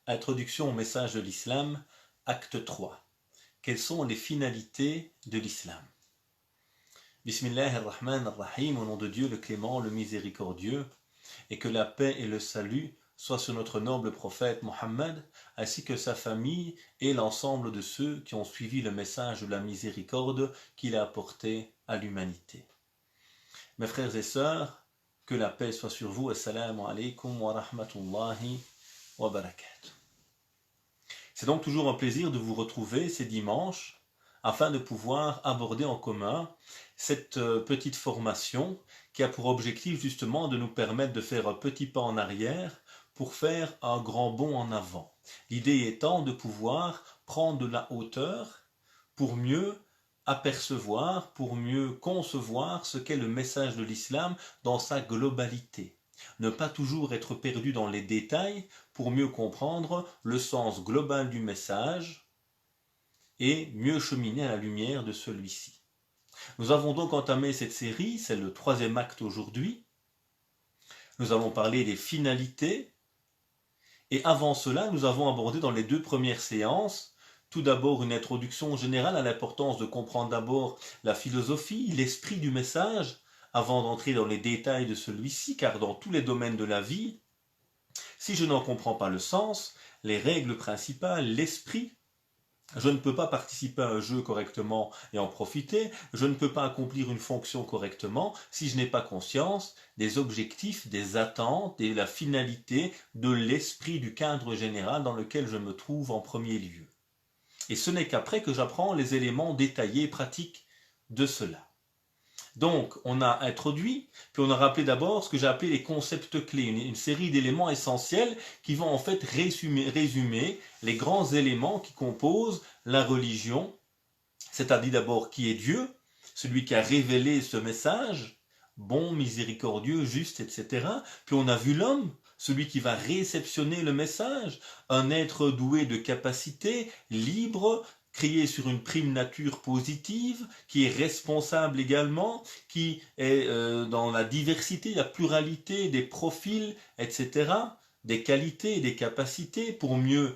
Introduction au message de l'islam, acte 3. Quelles sont les finalités de l'islam? Bismillahirrahmanirrahim, au nom de Dieu le clément, le miséricordieux, et que la paix et le salut soient sur notre noble prophète Mohammed, ainsi que sa famille et l'ensemble de ceux qui ont suivi le message de la miséricorde qu'il a apporté à l'humanité. Mes frères et sœurs, que la paix soit sur vous. Assalamu alaikum wa rahmatullahi wa barakatuh. C'est donc toujours un plaisir de vous retrouver ces dimanches afin de pouvoir aborder en commun cette petite formation qui a pour objectif justement de nous permettre de faire un petit pas en arrière pour faire un grand bond en avant. L'idée étant de pouvoir prendre de la hauteur pour mieux apercevoir, pour mieux concevoir ce qu'est le message de l'islam dans sa globalité. Ne pas toujours être perdu dans les détails pour mieux comprendre le sens global du message et mieux cheminer à la lumière de celui-ci. Nous avons donc entamé cette série, c'est le 3e acte aujourd'hui. Nous allons parler des finalités et avant cela, nous avons abordé dans les 2 premières séances tout d'abord une introduction générale à l'importance de comprendre d'abord la philosophie, l'esprit du message, avant d'entrer dans les détails de celui-ci, car dans tous les domaines de la vie, si je n'en comprends pas le sens, les règles principales, l'esprit, je ne peux pas participer à un jeu correctement et en profiter, je ne peux pas accomplir une fonction correctement si je n'ai pas conscience des objectifs, des attentes et la finalité de l'esprit du cadre général dans lequel je me trouve en premier lieu. Et ce n'est qu'après que j'apprends les éléments détaillés et pratiques de cela. Donc, on a introduit, puis on a rappelé d'abord ce que j'ai appelé les concepts clés, une série d'éléments essentiels qui vont en fait résumer les grands éléments qui composent la religion, c'est-à-dire d'abord qui est Dieu, celui qui a révélé ce message, bon, miséricordieux, juste, etc. Puis on a vu l'homme, celui qui va réceptionner le message, un être doué de capacités, libre, créé sur une prime nature positive, qui est responsable également, qui est dans la diversité, la pluralité des profils, etc., des qualités et des capacités pour mieux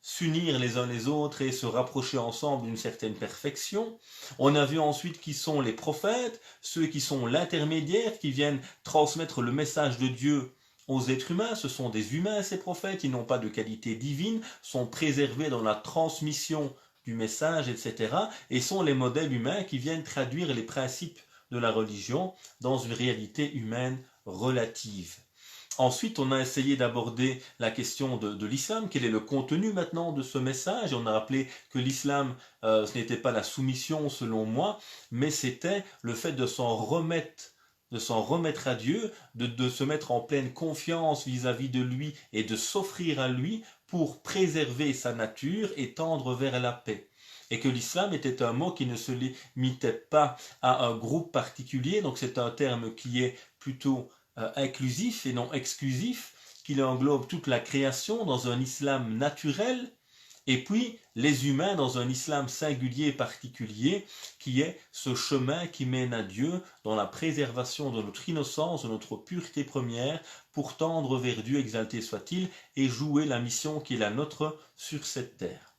s'unir les uns les autres et se rapprocher ensemble d'une certaine perfection. On a vu ensuite qui sont les prophètes, ceux qui sont l'intermédiaire, qui viennent transmettre le message de Dieu aux êtres humains. Ce sont des humains, ces prophètes, ils n'ont pas de qualité divine, sont préservés dans la transmission du message, etc. et sont les modèles humains qui viennent traduire les principes de la religion dans une réalité humaine relative. Ensuite, on a essayé d'aborder la question de l'islam, quel est le contenu maintenant de ce message. On a rappelé que l'islam, ce n'était pas la soumission selon moi, mais c'était le fait de s'en remettre à Dieu, de se mettre en pleine confiance vis-à-vis de lui et de s'offrir à lui pour préserver sa nature et tendre vers la paix. Et que l'islam était un mot qui ne se limitait pas à un groupe particulier, donc c'est un terme qui est plutôt inclusif et non exclusif, qu'il englobe toute la création dans un islam naturel, et puis les humains dans un islam singulier et particulier, qui est ce chemin qui mène à Dieu dans la préservation de notre innocence, de notre pureté première, pour tendre vers Dieu exalté soit-il, et jouer la mission qui est la nôtre sur cette terre.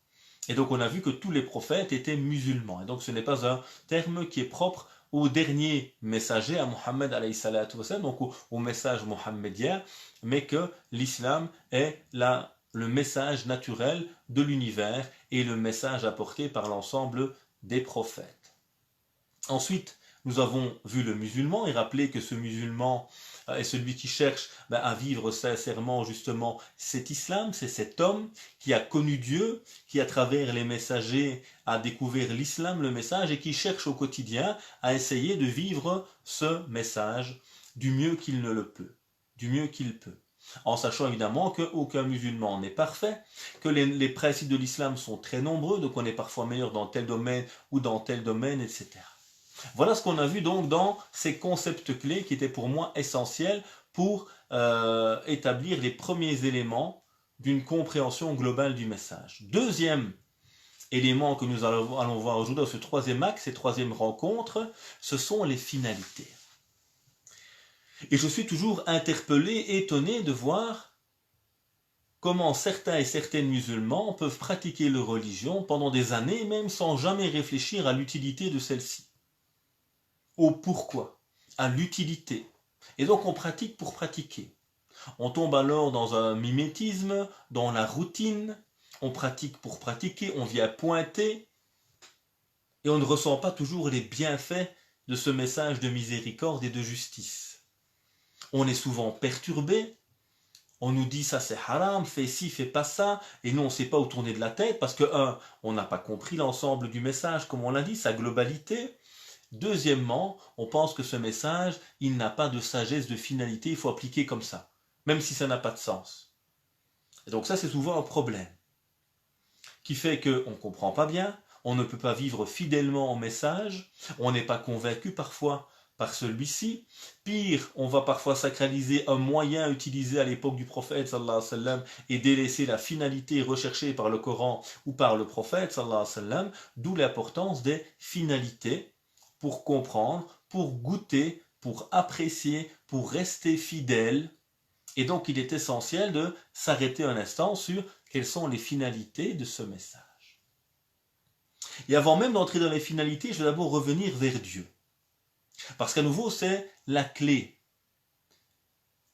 Et donc on a vu que tous les prophètes étaient musulmans, et donc ce n'est pas un terme qui est propre au dernier messager, à Mohammed alayhi salatu wassalam, donc au message mohammedien, mais que l'islam est le message naturel de l'univers et le message apporté par l'ensemble des prophètes. Ensuite, nous avons vu le musulman et rappelé que ce musulman est celui qui cherche à vivre sincèrement justement cet islam, c'est cet homme qui a connu Dieu, qui à travers les messagers a découvert l'islam, le message, et qui cherche au quotidien à essayer de vivre ce message du mieux qu'il ne le peut, du mieux qu'il peut. En sachant évidemment qu'aucun musulman n'est parfait, que les principes de l'islam sont très nombreux, donc on est parfois meilleur dans tel domaine ou dans tel domaine, etc. Voilà ce qu'on a vu donc dans ces concepts clés qui étaient pour moi essentiels pour établir les premiers éléments d'une compréhension globale du message. Deuxième élément que nous allons voir aujourd'hui dans ce 3e axe, cette 3e rencontre, ce sont les finalités. Et je suis toujours interpellé, étonné de voir comment certains et certaines musulmans peuvent pratiquer leur religion pendant des années même sans jamais réfléchir à l'utilité de celle-ci, au pourquoi, à l'utilité. Et donc on pratique pour pratiquer. On tombe alors dans un mimétisme, dans la routine, on pratique pour pratiquer, on vient pointer, et on ne ressent pas toujours les bienfaits de ce message de miséricorde et de justice. On est souvent perturbé, on nous dit ça c'est haram, fais ci, fais pas ça, et nous on ne sait pas où tourner de la tête, parce que on n'a pas compris l'ensemble du message, comme on l'a dit, sa globalité. Deuxièmement, on pense que ce message, il n'a pas de sagesse, de finalité, il faut appliquer comme ça, même si ça n'a pas de sens. Et donc ça c'est souvent un problème, qui fait qu'on ne comprend pas bien, on ne peut pas vivre fidèlement au message, on n'est pas convaincu parfois par celui-ci. Pire, on va parfois sacraliser un moyen utilisé à l'époque du prophète sallallahu alayhi wa sallam et délaisser la finalité recherchée par le Coran ou par le prophète sallallahu alayhi wa sallam, d'où l'importance des finalités pour comprendre, pour goûter, pour apprécier, pour rester fidèle. Et donc il est essentiel de s'arrêter un instant sur quelles sont les finalités de ce message. Et avant même d'entrer dans les finalités, je vais d'abord revenir vers Dieu. Parce qu'à nouveau, c'est la clé.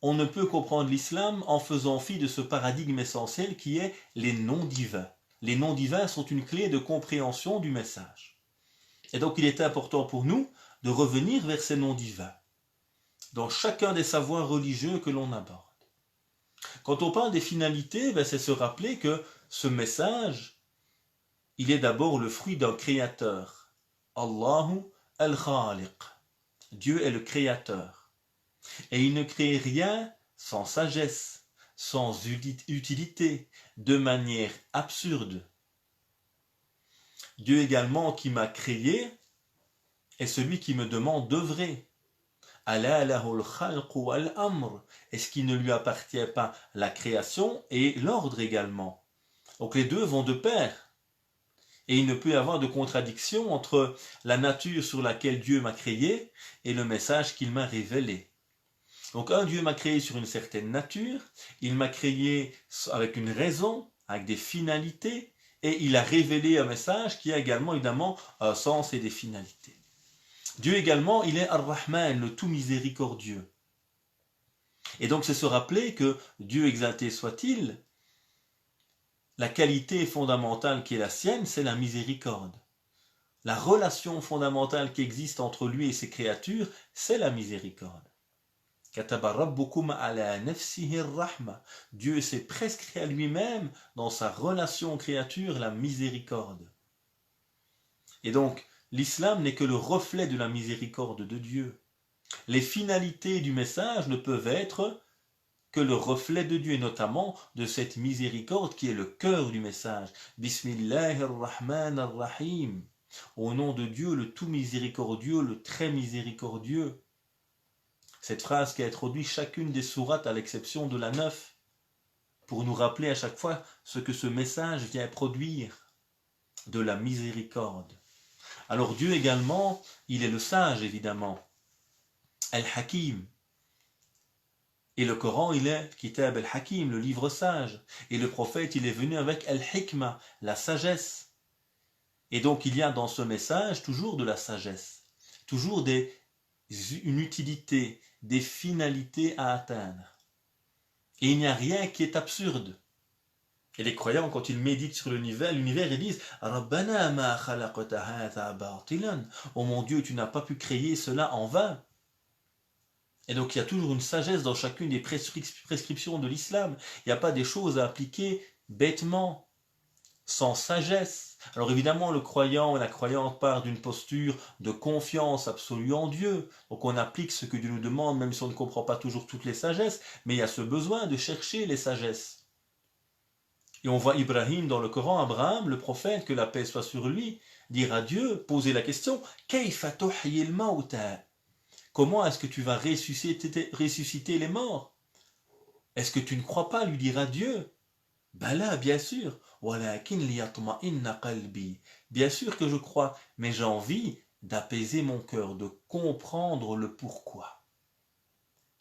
On ne peut comprendre l'islam en faisant fi de ce paradigme essentiel qui est les noms divins. Les noms divins sont une clé de compréhension du message. Et donc il est important pour nous de revenir vers ces noms divins, dans chacun des savoirs religieux que l'on aborde. Quand on parle des finalités, c'est se rappeler que ce message, il est d'abord le fruit d'un créateur. Allahu al-Khaliq. Dieu est le créateur. Et il ne crée rien sans sagesse, sans utilité, de manière absurde. Dieu également qui m'a créé est celui qui me demande d'œuvrer. Ala lahul khalqu wal amr. Est-ce qu'il ne lui appartient pas la création et l'ordre également? Donc les deux vont de pair. Et il ne peut y avoir de contradiction entre la nature sur laquelle Dieu m'a créé et le message qu'il m'a révélé. Donc Dieu m'a créé sur une certaine nature, il m'a créé avec une raison, avec des finalités, et il a révélé un message qui a également évidemment un sens et des finalités. Dieu également, il est Ar-Rahman, le tout miséricordieux. Et donc c'est se rappeler que Dieu exalté soit-il, la qualité fondamentale qui est la sienne, c'est la miséricorde. La relation fondamentale qui existe entre lui et ses créatures, c'est la miséricorde. Dieu s'est prescrit à lui-même dans sa relation aux créatures la miséricorde. Et donc, l'islam n'est que le reflet de la miséricorde de Dieu. Les finalités du message ne peuvent être que le reflet de Dieu, et notamment de cette miséricorde qui est le cœur du message. Bismillahir-Rahman-Ar-Rahim. Au nom de Dieu, le tout miséricordieux, le très miséricordieux. Cette phrase qui a introduit chacune des sourates à l'exception de la 9, pour nous rappeler à chaque fois ce que ce message vient produire, de la miséricorde. Alors Dieu également, il est le sage évidemment, Al-Hakim. Et le Coran, il est Kitab al-Hakim, le livre sage. Et le prophète, il est venu avec al-Hikmah, la sagesse. Et donc, il y a dans ce message toujours de la sagesse. Toujours une utilité, des finalités à atteindre. Et il n'y a rien qui est absurde. Et les croyants, quand ils méditent sur l'univers, ils disent « Rabbana ma khalaqta hadha batilan » « Oh mon Dieu, tu n'as pas pu créer cela en vain. » Et donc il y a toujours une sagesse dans chacune des prescriptions de l'islam. Il n'y a pas des choses à appliquer bêtement, sans sagesse. Alors évidemment, le croyant et la croyante part d'une posture de confiance absolue en Dieu. Donc on applique ce que Dieu nous demande, même si on ne comprend pas toujours toutes les sagesses, mais il y a ce besoin de chercher les sagesses. Et on voit Ibrahim dans le Coran, Abraham, le prophète, que la paix soit sur lui, dire à Dieu, poser la question « Kayfa tuhyil mawta » Comment est-ce que tu vas ressusciter les morts? Est-ce que tu ne crois pas, lui dira Dieu? Ben là, bien sûr. Bien sûr que je crois, mais j'ai envie d'apaiser mon cœur, de comprendre le pourquoi.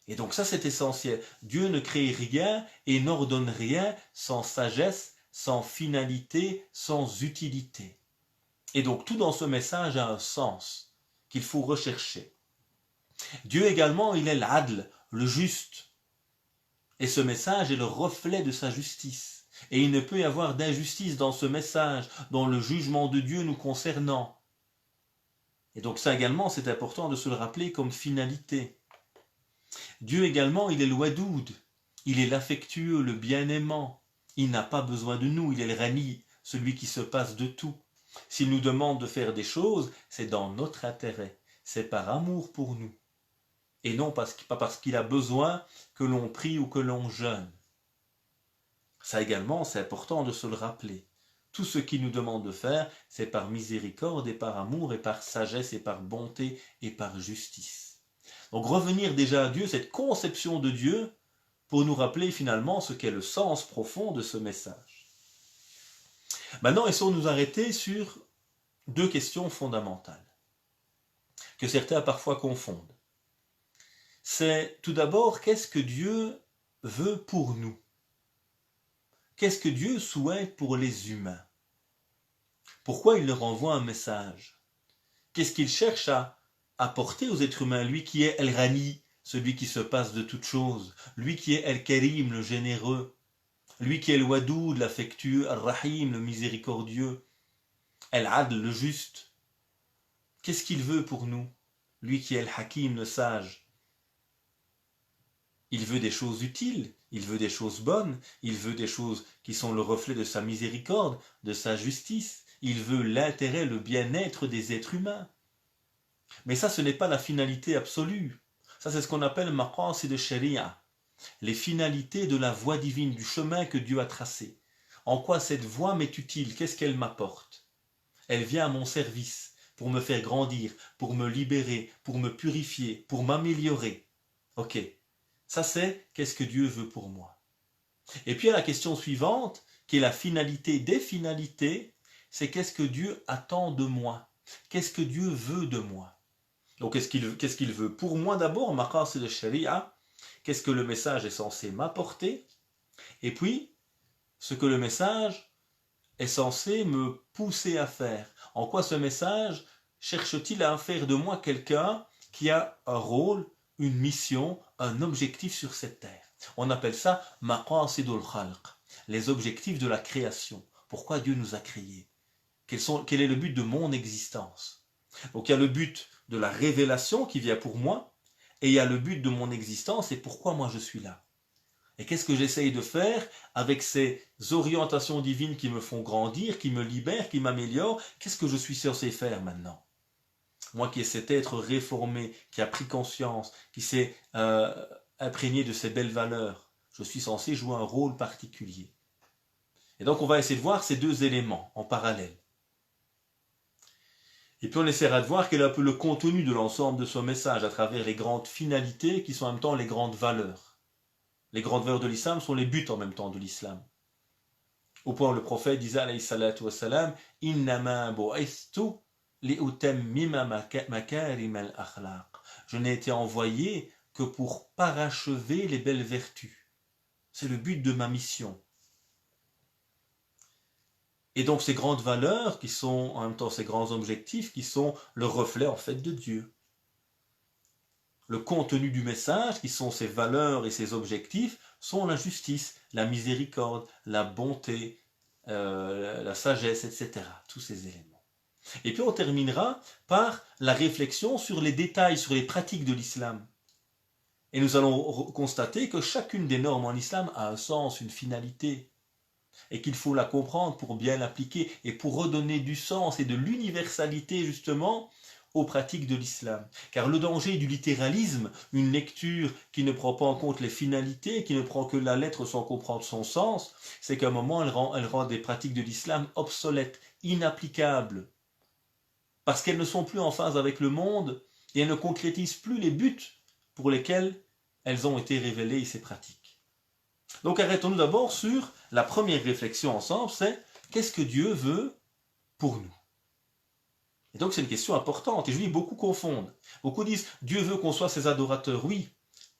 Et donc ça c'est essentiel. Dieu ne crée rien et n'ordonne rien sans sagesse, sans finalité, sans utilité. Et donc tout dans ce message a un sens qu'il faut rechercher. Dieu également, il est l'adl, le juste. Et ce message est le reflet de sa justice. Et il ne peut y avoir d'injustice dans ce message, dans le jugement de Dieu nous concernant. Et donc ça également, c'est important de se le rappeler comme finalité. Dieu également, il est le wadoud, il est l'affectueux, le bien-aimant. Il n'a pas besoin de nous, il est le rani, celui qui se passe de tout. S'il nous demande de faire des choses, c'est dans notre intérêt, c'est par amour pour nous. Et non pas parce qu'il a besoin que l'on prie ou que l'on jeûne. Ça également, c'est important de se le rappeler. Tout ce qu'il nous demande de faire, c'est par miséricorde et par amour et par sagesse et par bonté et par justice. Donc revenir déjà à Dieu, cette conception de Dieu, pour nous rappeler finalement ce qu'est le sens profond de ce message. Maintenant, essayons de nous arrêter sur deux questions fondamentales, que certains parfois confondent. C'est tout d'abord, qu'est-ce que Dieu veut pour nous? Qu'est-ce que Dieu souhaite pour les humains? Pourquoi il leur envoie un message? Qu'est-ce qu'il cherche à apporter aux êtres humains? Lui qui est El-Rani, celui qui se passe de toutes choses, lui qui est El-Karim, le généreux, lui qui est le Wadoud, l'affectueux, Al-Rahim, le miséricordieux, El-Adl, le juste. Qu'est-ce qu'il veut pour nous? Lui qui est El-Hakim, le sage. Il veut des choses utiles, il veut des choses bonnes, il veut des choses qui sont le reflet de sa miséricorde, de sa justice. Il veut l'intérêt, le bien-être des êtres humains. Mais ça, ce n'est pas la finalité absolue. Ça, c'est ce qu'on appelle maqasid de sharia. Les finalités de la voie divine, du chemin que Dieu a tracé. En quoi cette voie m'est utile? Qu'est-ce qu'elle m'apporte? Elle vient à mon service pour me faire grandir, pour me libérer, pour me purifier, pour m'améliorer. Ok. Ça, c'est qu'est-ce que Dieu veut pour moi. Et puis, il y a la question suivante, qui est la finalité des finalités, c'est qu'est-ce que Dieu attend de moi? Qu'est-ce que Dieu veut de moi? Donc, qu'est-ce qu'il veut pour moi d'abord? Maqasid de sharia. Qu'est-ce que le message est censé m'apporter? Et puis, ce que le message est censé me pousser à faire. En quoi ce message cherche-t-il à faire de moi quelqu'un qui a un rôle, une mission, un objectif sur cette terre? On appelle ça maqasidul khalq, les objectifs de la création. Pourquoi Dieu nous a créés? Quel est le but de mon existence? Donc il y a le but de la révélation qui vient pour moi, et il y a le but de mon existence et pourquoi moi je suis là. Et qu'est-ce que j'essaye de faire avec ces orientations divines qui me font grandir, qui me libèrent, qui m'améliorent? Qu'est-ce que je suis censé faire maintenant? Moi qui ai cet être réformé, qui a pris conscience, qui s'est imprégné de ces belles valeurs, je suis censé jouer un rôle particulier. Et donc on va essayer de voir ces deux éléments en parallèle. Et puis on essaiera de voir quel est un peu le contenu de l'ensemble de ce message à travers les grandes finalités qui sont en même temps les grandes valeurs. Les grandes valeurs de l'islam sont les buts en même temps de l'islam. Au point où le prophète disait alayhi salatu wassalam, innama bu'ithtu li'utammima makarim al-akhlaq. Je n'ai été envoyé que pour parachever les belles vertus. C'est le but de ma mission. Et donc ces grandes valeurs qui sont en même temps ces grands objectifs qui sont le reflet en fait de Dieu. Le contenu du message qui sont ces valeurs et ces objectifs sont la justice, la miséricorde, la bonté, la sagesse, etc. Tous ces éléments. Et puis on terminera par la réflexion sur les détails, sur les pratiques de l'islam. Et nous allons constater que chacune des normes en islam a un sens, une finalité. Et qu'il faut la comprendre pour bien l'appliquer et pour redonner du sens et de l'universalité justement aux pratiques de l'islam. Car le danger du littéralisme, une lecture qui ne prend pas en compte les finalités, qui ne prend que la lettre sans comprendre son sens, c'est qu'à un moment elle rend des pratiques de l'islam obsolètes, inapplicables, parce qu'elles ne sont plus en phase avec le monde et elles ne concrétisent plus les buts pour lesquels elles ont été révélées, ces pratiques. Donc arrêtons-nous d'abord sur la première réflexion ensemble, c'est qu'est-ce que Dieu veut pour nous? Et donc c'est une question importante, et je dis beaucoup confondent. Beaucoup disent Dieu veut qu'on soit ses adorateurs. Oui,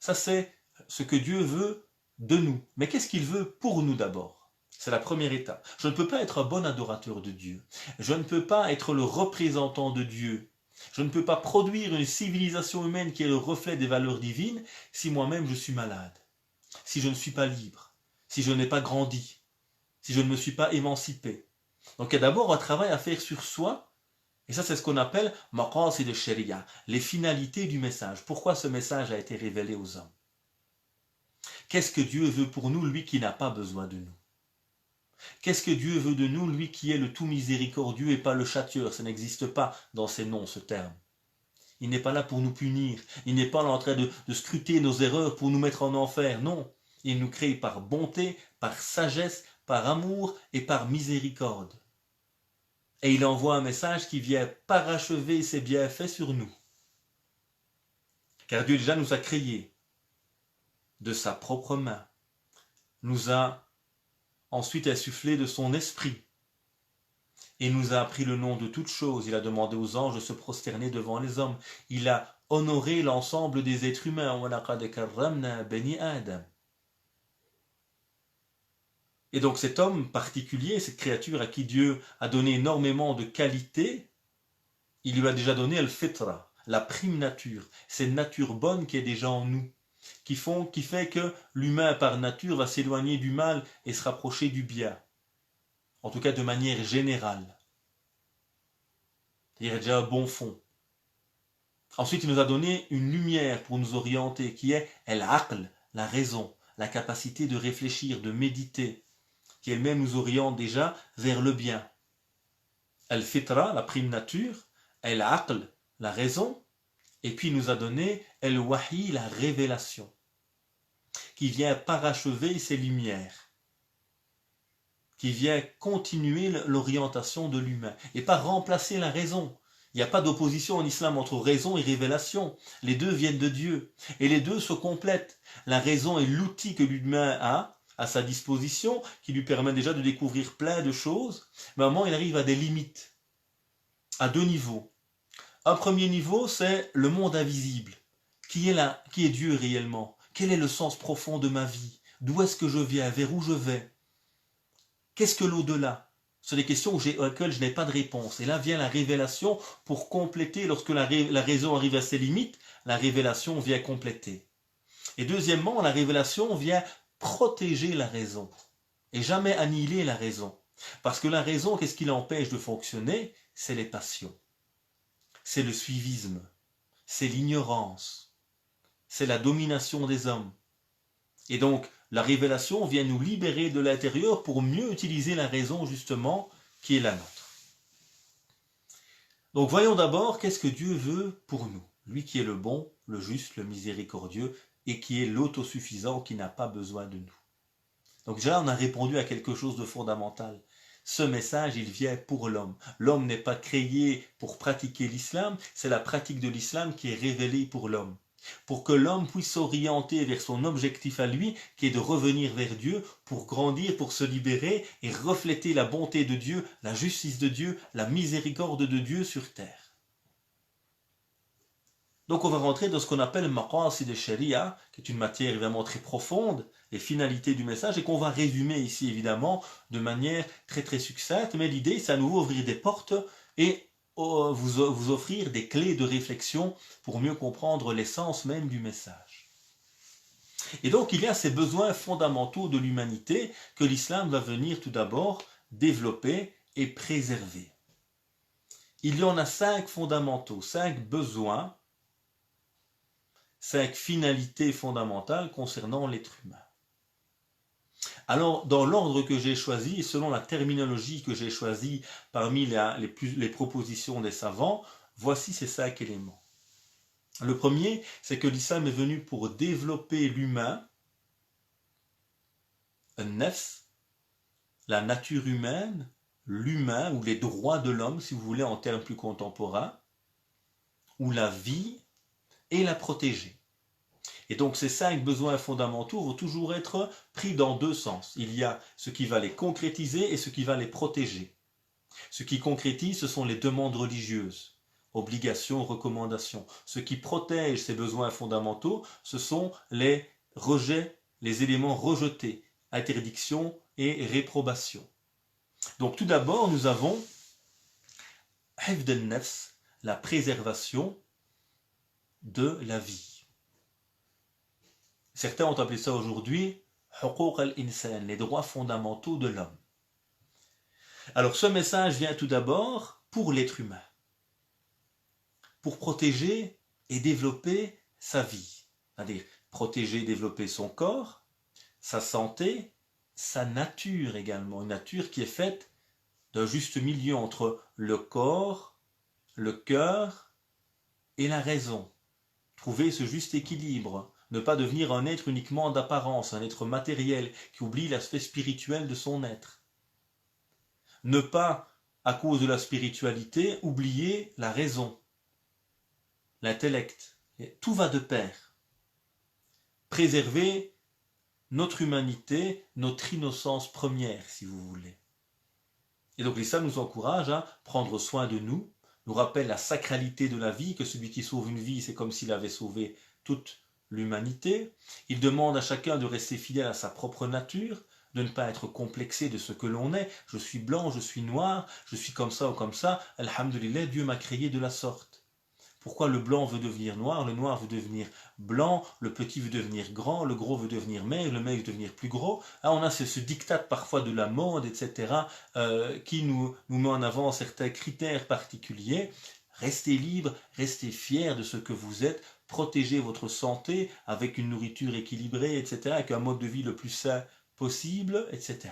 Ça, c'est ce que Dieu veut de nous. Mais qu'est-ce qu'il veut pour nous d'abord? C'est la première étape. Je ne peux pas être un bon adorateur de Dieu. Je ne peux pas être le représentant de Dieu. Je ne peux pas produire une civilisation humaine qui est le reflet des valeurs divines si moi-même je suis malade, si je ne suis pas libre, si je n'ai pas grandi, si je ne me suis pas émancipé. Donc il y a d'abord un travail à faire sur soi, et ça c'est ce qu'on appelle maqasid al-sharia, les finalités du message. Pourquoi ce message a été révélé aux hommes? Qu'est-ce que Dieu veut pour nous, lui qui n'a pas besoin de nous? Qu'est-ce que Dieu veut de nous, lui qui est le tout miséricordieux et pas le châtieur? Ça n'existe pas dans ses noms, ce terme. Il n'est pas là pour nous punir. Il n'est pas là en train de scruter nos erreurs pour nous mettre en enfer. Non. Il nous crée par bonté, par sagesse, par amour et par miséricorde. Et il envoie un message qui vient parachever ses bienfaits sur nous. Car Dieu déjà nous a créés de sa propre main. Nous a ensuite insufflé de son esprit. Et nous a appris le nom de toutes choses. Il a demandé aux anges de se prosterner devant les hommes. Il a honoré l'ensemble des êtres humains. Et donc cet homme particulier, cette créature à qui Dieu a donné énormément de qualités, il lui a déjà donné al-fitra, la prime nature. C'est une nature bonne qui est déjà en nous, qui fait que l'humain par nature va s'éloigner du mal et se rapprocher du bien. En tout cas de manière générale. Il y a déjà un bon fond. Ensuite, il nous a donné une lumière pour nous orienter, qui est al-aql, la raison, la capacité de réfléchir, de méditer, qui elle-même nous oriente déjà vers le bien. Al-fitra, la prime nature, al-aql, la raison, et puis il nous a donné al-wahi, la révélation, qui vient parachever ces lumières, qui vient continuer l'orientation de l'humain, et pas remplacer la raison. Il n'y a pas d'opposition en islam entre raison et révélation. Les deux viennent de Dieu, et les deux se complètent. La raison est l'outil que l'humain a à sa disposition, qui lui permet déjà de découvrir plein de choses, mais à un moment il arrive à des limites, à deux niveaux. Un premier niveau, c'est le monde invisible. Qui est Dieu réellement? Quel est le sens profond de ma vie? D'où est-ce que je viens? Vers où je vais? Qu'est-ce que l'au-delà? Ce sont des questions auxquelles je n'ai pas de réponse. Et là vient la révélation pour compléter. Lorsque la raison arrive à ses limites, la révélation vient compléter. Et deuxièmement, la révélation vient protéger la raison. Et jamais annihiler la raison. Parce que la raison, qu'est-ce qui l'empêche de fonctionner? C'est les passions. C'est le suivisme. C'est l'ignorance. C'est la domination des hommes. Et donc, la révélation vient nous libérer de l'intérieur pour mieux utiliser la raison, justement, qui est la nôtre. Donc, voyons d'abord qu'est-ce que Dieu veut pour nous. Lui qui est le bon, le juste, le miséricordieux, et qui est l'autosuffisant, qui n'a pas besoin de nous. Donc déjà, on a répondu à quelque chose de fondamental. Ce message, il vient pour l'homme. L'homme n'est pas créé pour pratiquer l'islam, c'est la pratique de l'islam qui est révélée pour l'homme. Pour que l'homme puisse s'orienter vers son objectif à lui, qui est de revenir vers Dieu, pour grandir, pour se libérer et refléter la bonté de Dieu, la justice de Dieu, la miséricorde de Dieu sur terre. Donc on va rentrer dans ce qu'on appelle maqasid al-sharia, qui est une matière évidemment très profonde, les finalités du message, et qu'on va résumer ici évidemment de manière très très succincte, mais l'idée c'est à nouveau ouvrir des portes et vous offrir des clés de réflexion pour mieux comprendre l'essence même du message. Et donc il y a ces besoins fondamentaux de l'humanité que l'islam va venir tout d'abord développer et préserver. Il y en a 5 fondamentaux, 5 besoins, 5 finalités fondamentales concernant l'être humain. Alors, dans l'ordre que j'ai choisi, et selon la terminologie que j'ai choisie parmi les propositions des savants, voici ces 5 éléments. Le premier, c'est que l'islam est venu pour développer l'humain, an-nafs, la nature humaine, l'humain, ou les droits de l'homme, si vous voulez, en termes plus contemporains, ou la vie, et la protéger. Et donc ces 5 besoins fondamentaux vont toujours être pris dans 2 sens. Il y a ce qui va les concrétiser et ce qui va les protéger. Ce qui concrétise, ce sont les demandes religieuses. obligations, recommandations. Ce qui protège ces besoins fondamentaux, ce sont les rejets, les éléments rejetés, interdiction et réprobation. Donc tout d'abord, nous avons hifd al-nafs, la préservation de la vie. Certains ont appelé ça aujourd'hui huquq al-insan, les droits fondamentaux de l'homme. Alors ce message vient tout d'abord pour l'être humain, pour protéger et développer sa vie, c'est-à-dire protéger et développer son corps, sa santé, sa nature également, une nature qui est faite d'un juste milieu entre le corps, le cœur et la raison. Trouver ce juste équilibre, ne pas devenir un être uniquement d'apparence, un être matériel qui oublie l'aspect spirituel de son être. Ne pas, à cause de la spiritualité, oublier la raison, l'intellect. Tout va de pair. Préserver notre humanité, notre innocence première, si vous voulez. Et donc l'islam nous encourage à prendre soin de nous, nous rappelle la sacralité de la vie, que celui qui sauve une vie, c'est comme s'il avait sauvé toute l'humanité. Il demande à chacun de rester fidèle à sa propre nature, de ne pas être complexé de ce que l'on est. Je suis blanc, je suis noir, je suis comme ça ou comme ça. Alhamdulillah, Dieu m'a créé de la sorte. Pourquoi le blanc veut devenir noir, le noir veut devenir blanc, le petit veut devenir grand, le gros veut devenir maigre, le maigre veut devenir plus gros. Là, on a ce diktat parfois de la mode, etc., qui nous met en avant certains critères particuliers. Restez libre, restez fiers de ce que vous êtes, protégez votre santé avec une nourriture équilibrée, etc., avec un mode de vie le plus sain possible, etc.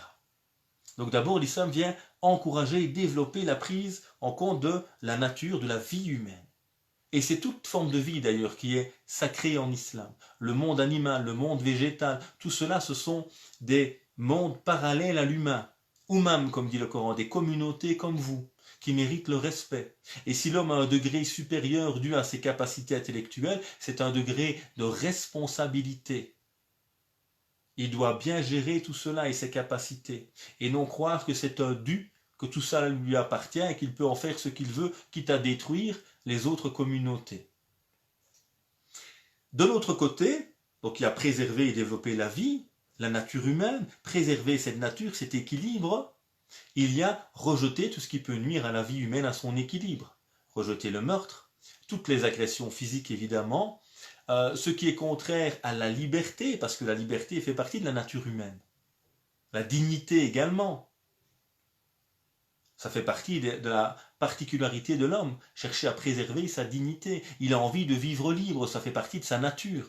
Donc d'abord, l'islam vient encourager et développer la prise en compte de la nature, de la vie humaine. Et c'est toute forme de vie d'ailleurs qui est sacrée en islam. Le monde animal, le monde végétal, tout cela ce sont des mondes parallèles à l'humain. Umam, comme dit le Coran, des communautés comme vous, qui méritent le respect. Et si l'homme a un degré supérieur dû à ses capacités intellectuelles, c'est un degré de responsabilité. Il doit bien gérer tout cela et ses capacités. Et non croire que c'est un dû, que tout ça lui appartient et qu'il peut en faire ce qu'il veut, quitte à détruire les autres communautés. De l'autre côté, donc il y a préserver et développer la vie, la nature humaine, préserver cette nature, cet équilibre, il y a rejeter tout ce qui peut nuire à la vie humaine, à son équilibre. Rejeter le meurtre, toutes les agressions physiques évidemment, ce qui est contraire à la liberté, parce que la liberté fait partie de la nature humaine. La dignité également. Ça fait partie de la particularité de l'homme, chercher à préserver sa dignité. Il a envie de vivre libre, ça fait partie de sa nature.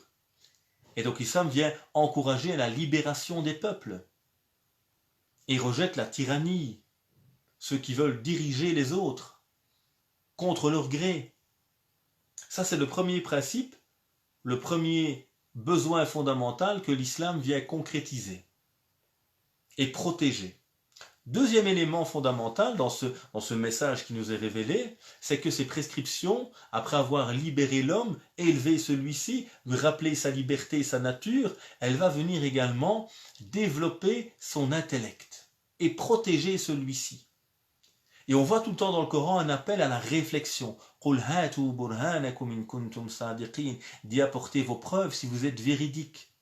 Et donc l'islam vient encourager la libération des peuples et rejette la tyrannie, ceux qui veulent diriger les autres contre leur gré. Ça c'est le premier principe, le premier besoin fondamental que l'islam vient concrétiser et protéger. Deuxième élément fondamental dans ce message qui nous est révélé, c'est que ces prescriptions, après avoir libéré l'homme, élevé celui-ci, lui rappeler sa liberté et sa nature, elle va venir également développer son intellect et protéger celui-ci. Et on voit tout le temps dans le Coran un appel à la réflexion. D'y apporter vos preuves si vous êtes véridiques.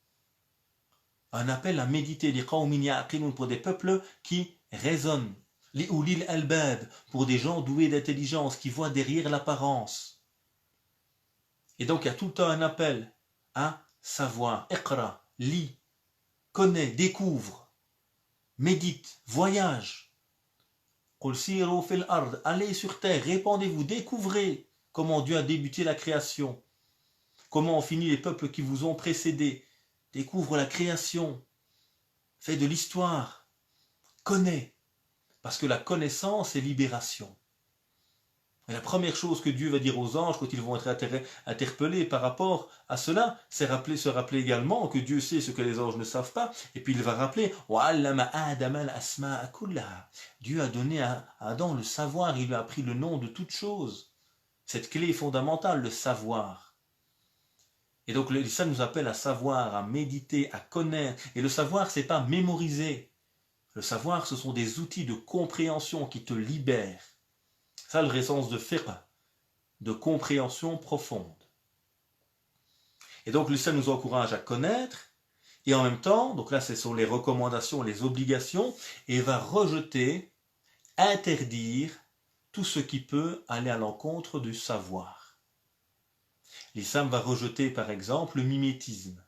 Un appel à méditer pour des peuples qui raisonnent. Les ulil albab, pour des gens doués d'intelligence qui voient derrière l'apparence. Et donc il y a tout le temps un appel à savoir. Iqra, lis, connais, découvre, médite, voyage. Qul siru fil ard, allez sur terre, répandez-vous, découvrez comment Dieu a débuté la création, comment ont fini les peuples qui vous ont précédés. Découvre la création, fais de l'histoire, connais, parce que la connaissance est libération. Et la première chose que Dieu va dire aux anges quand ils vont être interpellés par rapport à cela, c'est se rappeler également que Dieu sait ce que les anges ne savent pas, et puis il va rappeler Dieu a donné à Adam le savoir, il lui a appris le nom de toute chose. Cette clé fondamentale, le savoir. Et donc l'islam nous appelle à savoir, à méditer, à connaître. Et le savoir, c'est pas mémoriser. Le savoir, ce sont des outils de compréhension qui te libèrent. Ça, le sens de fiqh. de compréhension profonde. Et donc l'islam nous encourage à connaître, et en même temps, donc là ce sont les recommandations, les obligations, et va rejeter, interdire tout ce qui peut aller à l'encontre du savoir. L'islam va rejeter par exemple le mimétisme.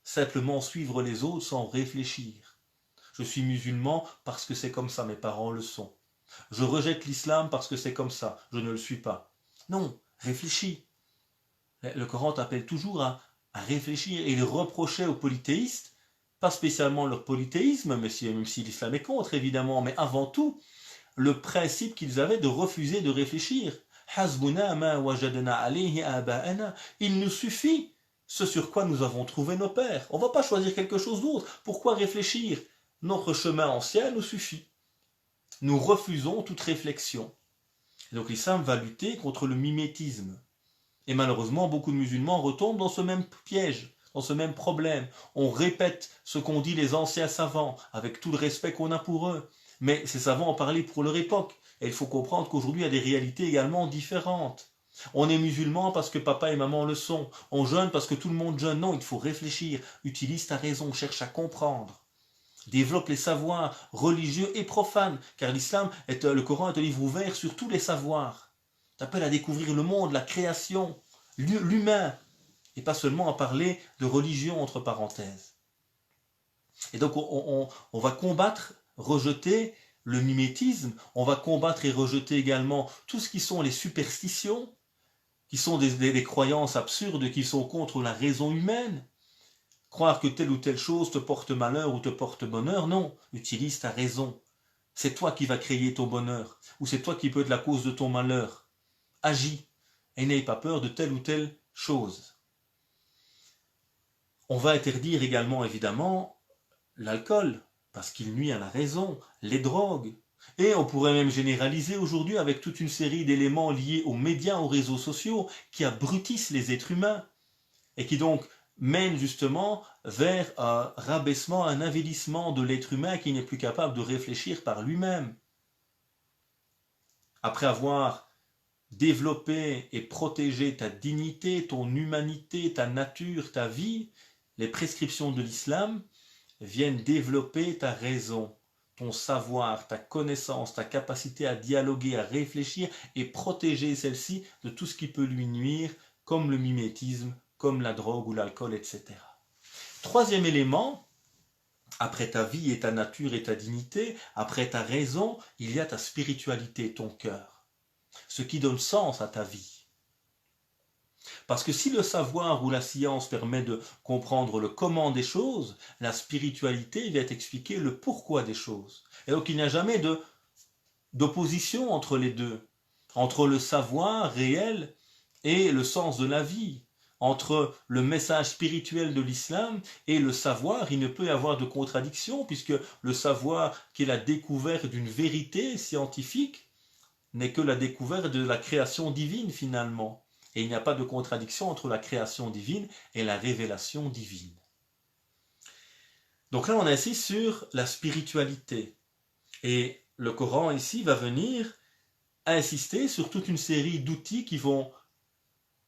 Simplement suivre les autres sans réfléchir. Je suis musulman parce que c'est comme ça, mes parents le sont. Je rejette l'islam parce que c'est comme ça, je ne le suis pas. Non, réfléchis. Le Coran t'appelle toujours à réfléchir, et il reprochait aux polythéistes, pas spécialement leur polythéisme, même si l'islam est contre évidemment, mais avant tout, le principe qu'ils avaient de refuser de réfléchir. Il nous suffit ce sur quoi nous avons trouvé nos pères. On ne va pas choisir quelque chose d'autre. Pourquoi réfléchir? Notre chemin ancien nous suffit. Nous refusons toute réflexion. Et donc l'islam va lutter contre le mimétisme. Et malheureusement, beaucoup de musulmans retombent dans ce même piège, dans ce même problème. On répète ce qu'ont dit les anciens savants, avec tout le respect qu'on a pour eux. Mais ces savants ont parlé pour leur époque. Et il faut comprendre qu'aujourd'hui, il y a des réalités également différentes. On est musulman parce que papa et maman le sont. On jeûne parce que tout le monde jeûne. Non, il faut réfléchir. Utilise ta raison, cherche à comprendre. Développe les savoirs religieux et profanes. Car l'islam, le Coran est un livre ouvert sur tous les savoirs. T'appelle à découvrir le monde, la création, l'humain. Et pas seulement à parler de religion entre parenthèses. Et donc on va combattre, rejeter le mimétisme, on va combattre et rejeter également tout ce qui sont les superstitions, qui sont des croyances absurdes, qui sont contre la raison humaine. Croire que telle ou telle chose te porte malheur ou te porte bonheur, non, utilise ta raison. C'est toi qui vas créer ton bonheur, ou c'est toi qui peux être la cause de ton malheur. Agis, et n'aie pas peur de telle ou telle chose. On va interdire également, évidemment, l'alcool, parce qu'il nuit à la raison, les drogues. Et on pourrait même généraliser aujourd'hui avec toute une série d'éléments liés aux médias, aux réseaux sociaux, qui abrutissent les êtres humains, et qui donc mènent justement vers un rabaissement, un avilissement de l'être humain qui n'est plus capable de réfléchir par lui-même. Après avoir développer et protéger ta dignité, ton humanité, ta nature, ta vie, les prescriptions de l'islam viennent développer ta raison, ton savoir, ta connaissance, ta capacité à dialoguer, à réfléchir et protéger celle-ci de tout ce qui peut lui nuire, comme le mimétisme, comme la drogue ou l'alcool, etc. Troisième élément, après ta vie et ta nature et ta dignité, après ta raison, il y a ta spiritualité, ton cœur. Ce qui donne sens à ta vie. Parce que si le savoir ou la science permet de comprendre le comment des choses, la spiritualité vient expliquer le pourquoi des choses. Et donc il n'y a jamais d'opposition entre les deux, entre le savoir réel et le sens de la vie, entre le message spirituel de l'islam et le savoir. Il ne peut y avoir de contradiction, puisque le savoir qui est la découverte d'une vérité scientifique n'est que la découverte de la création divine finalement. Et il n'y a pas de contradiction entre la création divine et la révélation divine. Donc là, on insiste sur la spiritualité. Et le Coran ici va venir insister sur toute une série d'outils qui vont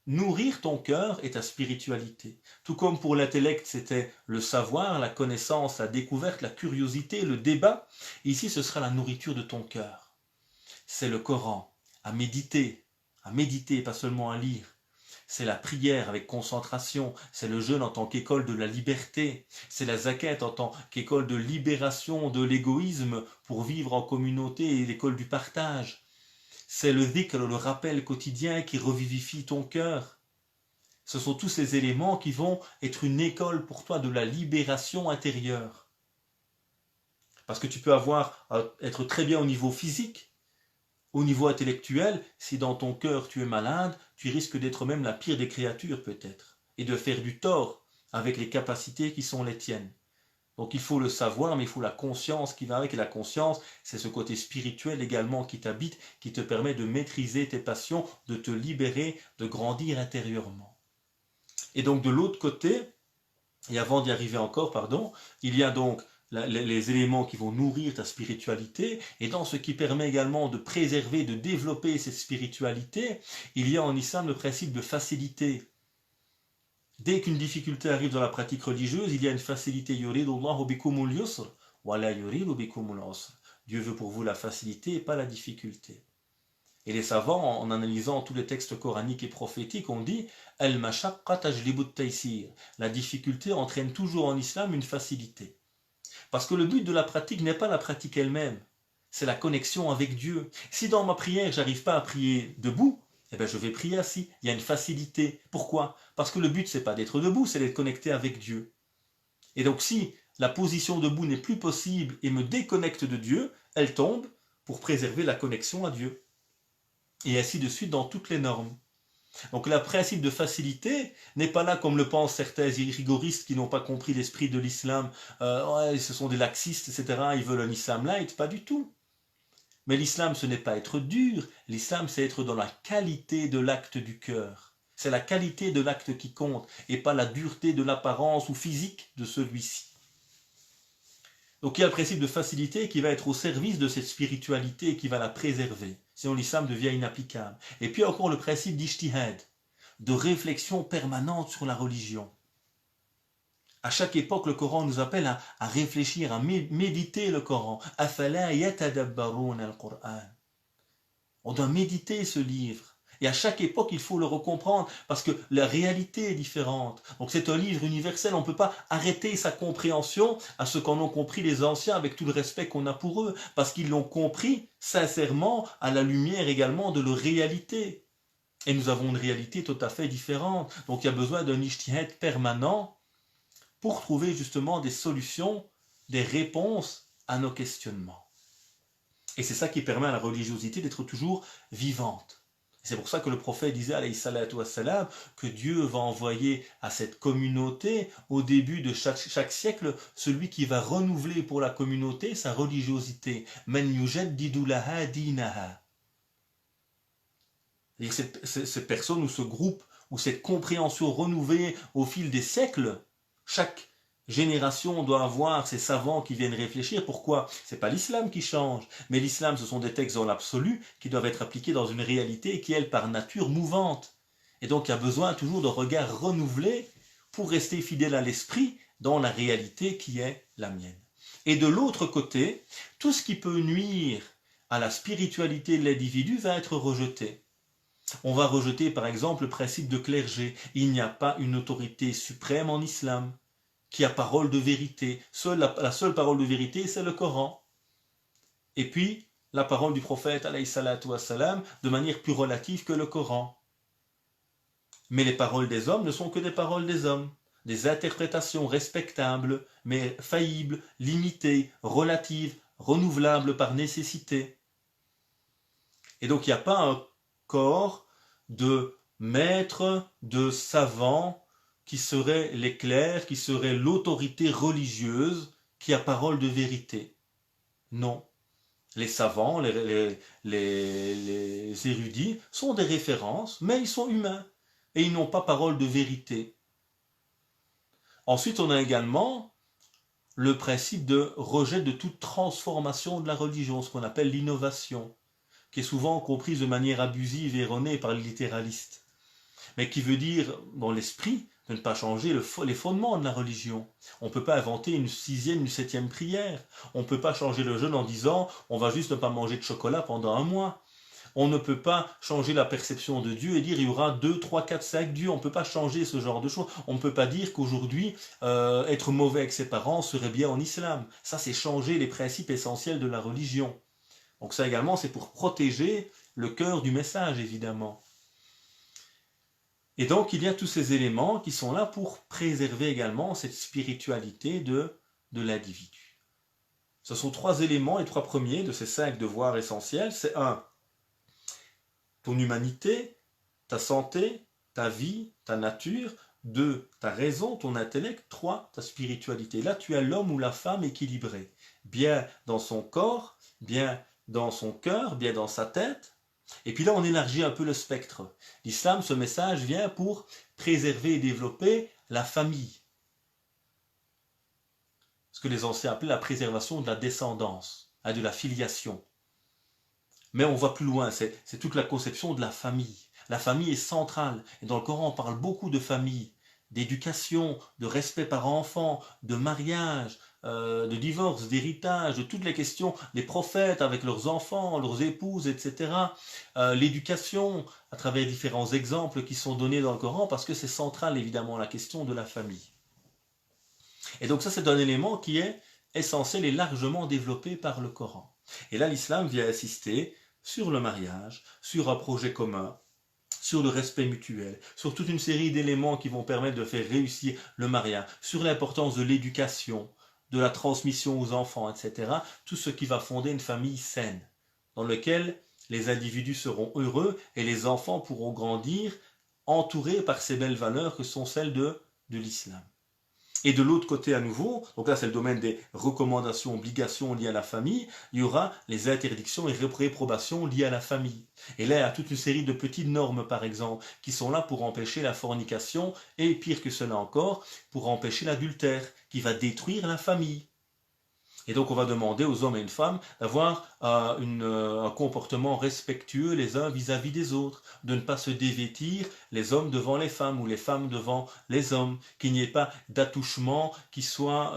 nourrir ton cœur et ta spiritualité. Tout comme pour l'intellect, c'était le savoir, la connaissance, la découverte, la curiosité, le débat. Ici, ce sera la nourriture de ton cœur. C'est le Coran, à méditer, pas seulement à lire. C'est la prière avec concentration, c'est le jeûne en tant qu'école de la liberté, c'est la zakat en tant qu'école de libération de l'égoïsme pour vivre en communauté et l'école du partage. C'est le dhikr, le rappel quotidien qui revivifie ton cœur. Ce sont tous ces éléments qui vont être une école pour toi de la libération intérieure. Parce que tu peux être très bien au niveau physique, au niveau intellectuel, si dans ton cœur tu es malade, tu risques d'être même la pire des créatures peut-être, et de faire du tort avec les capacités qui sont les tiennes. Donc il faut le savoir, mais il faut la conscience qui va avec, et la conscience, c'est ce côté spirituel également qui t'habite, qui te permet de maîtriser tes passions, de te libérer, de grandir intérieurement. Et donc de l'autre côté, et avant d'y arriver encore, il y a donc les éléments qui vont nourrir ta spiritualité, et dans ce qui permet également de préserver, de développer cette spiritualité, il y a en islam le principe de facilité. Dès qu'une difficulté arrive dans la pratique religieuse, il y a une facilité. Yuridullahu bikumul yusr, wa la yuridu bikumul usr. Dieu veut pour vous la facilité et pas la difficulté. Et les savants, en analysant tous les textes coraniques et prophétiques, ont dit Al-mashaqqa tajlibu at-taysir. La difficulté entraîne toujours en islam une facilité. Parce que le but de la pratique n'est pas la pratique elle-même, c'est la connexion avec Dieu. Si dans ma prière, j'arrive pas à prier debout, eh bien je vais prier assis. Il y a une facilité. Pourquoi? Parce que le but, c'est pas d'être debout, c'est d'être connecté avec Dieu. Et donc si la position debout n'est plus possible et me déconnecte de Dieu, elle tombe pour préserver la connexion à Dieu. Et ainsi de suite dans toutes les normes. Donc le principe de facilité n'est pas là comme le pensent certains rigoristes qui n'ont pas compris l'esprit de l'islam. Ouais, ce sont des laxistes, etc. Ils veulent un islam light, pas du tout. Mais l'islam, ce n'est pas être dur. L'islam, c'est être dans la qualité de l'acte du cœur. C'est la qualité de l'acte qui compte, et pas la dureté de l'apparence ou physique de celui-ci. Donc il y a le principe de facilité qui va être au service de cette spiritualité et qui va la préserver. Sinon l'islam devient inapplicable. Et puis encore le principe d'ijtihad, de réflexion permanente sur la religion. À chaque époque, le Coran nous appelle à réfléchir, à méditer le Coran. Afala yatadabbaruna al-Qur'an. On doit méditer ce livre. Et à chaque époque, il faut le recomprendre parce que la réalité est différente. Donc c'est un livre universel, on ne peut pas arrêter sa compréhension à ce qu'en ont compris les anciens avec tout le respect qu'on a pour eux, parce qu'ils l'ont compris sincèrement à la lumière également de leur réalité. Et nous avons une réalité tout à fait différente. Donc il y a besoin d'un ijtihad permanent pour trouver justement des solutions, des réponses à nos questionnements. Et c'est ça qui permet à la religiosité d'être toujours vivante. C'est pour ça que le prophète disait, alayhi salatu wassalam, que Dieu va envoyer à cette communauté, au début de chaque siècle, celui qui va renouveler pour la communauté sa religiosité. Man yujaddidu laha dinaha. Cette personne ou ce groupe, ou cette compréhension renouvelée au fil des siècles, chaque génération doit avoir ces savants qui viennent réfléchir. Pourquoi? C'est pas l'islam qui change, mais l'islam, ce sont des textes dans l'absolu qui doivent être appliqués dans une réalité qui est, elle, par nature, mouvante. Et donc, il y a besoin toujours de regards renouvelés pour rester fidèle à l'esprit dans la réalité qui est la mienne. Et de l'autre côté, tout ce qui peut nuire à la spiritualité de l'individu va être rejeté. On va rejeter, par exemple, le principe de clergé. Il n'y a pas une autorité suprême en islam qui a parole de vérité. La seule parole de vérité, c'est le Coran. Et puis, la parole du prophète, alayhi salatu wassalam, de manière plus relative que le Coran. Mais les paroles des hommes ne sont que des paroles des hommes. Des interprétations respectables, mais faillibles, limitées, relatives, renouvelables par nécessité. Et donc, il n'y a pas un corps de maîtres, de savants, qui seraient les clercs, qui seraient l'autorité religieuse qui a parole de vérité. Non. Les savants, les érudits sont des références, mais ils sont humains et ils n'ont pas parole de vérité. Ensuite, on a également le principe de rejet de toute transformation de la religion, ce qu'on appelle l'innovation, qui est souvent comprise de manière abusive et erronée par les littéralistes, mais qui veut dire, dans l'esprit, de ne pas changer les fondements de la religion. On ne peut pas inventer une 6e, une 7e prière. On ne peut pas changer le jeûne en disant on va juste ne pas manger de chocolat pendant un mois. On ne peut pas changer la perception de Dieu et dire il y aura 2, 3, 4, 5 dieux. On ne peut pas changer ce genre de choses. On ne peut pas dire qu'aujourd'hui, être mauvais avec ses parents serait bien en islam. Ça, c'est changer les principes essentiels de la religion. Donc ça également, c'est pour protéger le cœur du message, évidemment. Et donc, il y a tous ces éléments qui sont là pour préserver également cette spiritualité de l'individu. Ce sont 3 éléments, les 3 premiers de ces 5 devoirs essentiels. C'est 1, ton humanité, ta santé, ta vie, ta nature. 2, ta raison, ton intellect. 3, ta spiritualité. Là, tu as l'homme ou la femme équilibré. Bien dans son corps, bien dans son cœur, bien dans sa tête. Et puis là, on élargit un peu le spectre. L'islam, ce message vient pour préserver et développer la famille. Parce ce que les anciens appelaient la préservation de la descendance, de la filiation. Mais on va plus loin, c'est toute la conception de la famille. La famille est centrale, et dans le Coran on parle beaucoup de famille, d'éducation, de respect par enfant, de mariage, de divorce, d'héritage, de toutes les questions des prophètes avec leurs enfants, leurs épouses, etc. L'éducation, à travers différents exemples qui sont donnés dans le Coran, parce que c'est central évidemment la question de la famille. Et donc ça c'est un élément qui est essentiel et largement développé par le Coran. Et là l'islam vient insister sur le mariage, sur un projet commun, sur le respect mutuel, sur toute une série d'éléments qui vont permettre de faire réussir le mariage, sur l'importance de l'éducation, de la transmission aux enfants, etc. Tout ce qui va fonder une famille saine, dans laquelle les individus seront heureux et les enfants pourront grandir entourés par ces belles valeurs que sont celles de l'islam. Et de l'autre côté à nouveau, donc là c'est le domaine des recommandations, obligations liées à la famille, il y aura les interdictions et réprobations liées à la famille. Et là il y a toute une série de petites normes par exemple, qui sont là pour empêcher la fornication, et pire que cela encore, pour empêcher l'adultère, qui va détruire la famille. Et donc on va demander aux hommes et une femme d'avoir un comportement respectueux les uns vis-à-vis des autres, de ne pas se dévêtir les hommes devant les femmes ou les femmes devant les hommes, qu'il n'y ait pas d'attouchement qui soit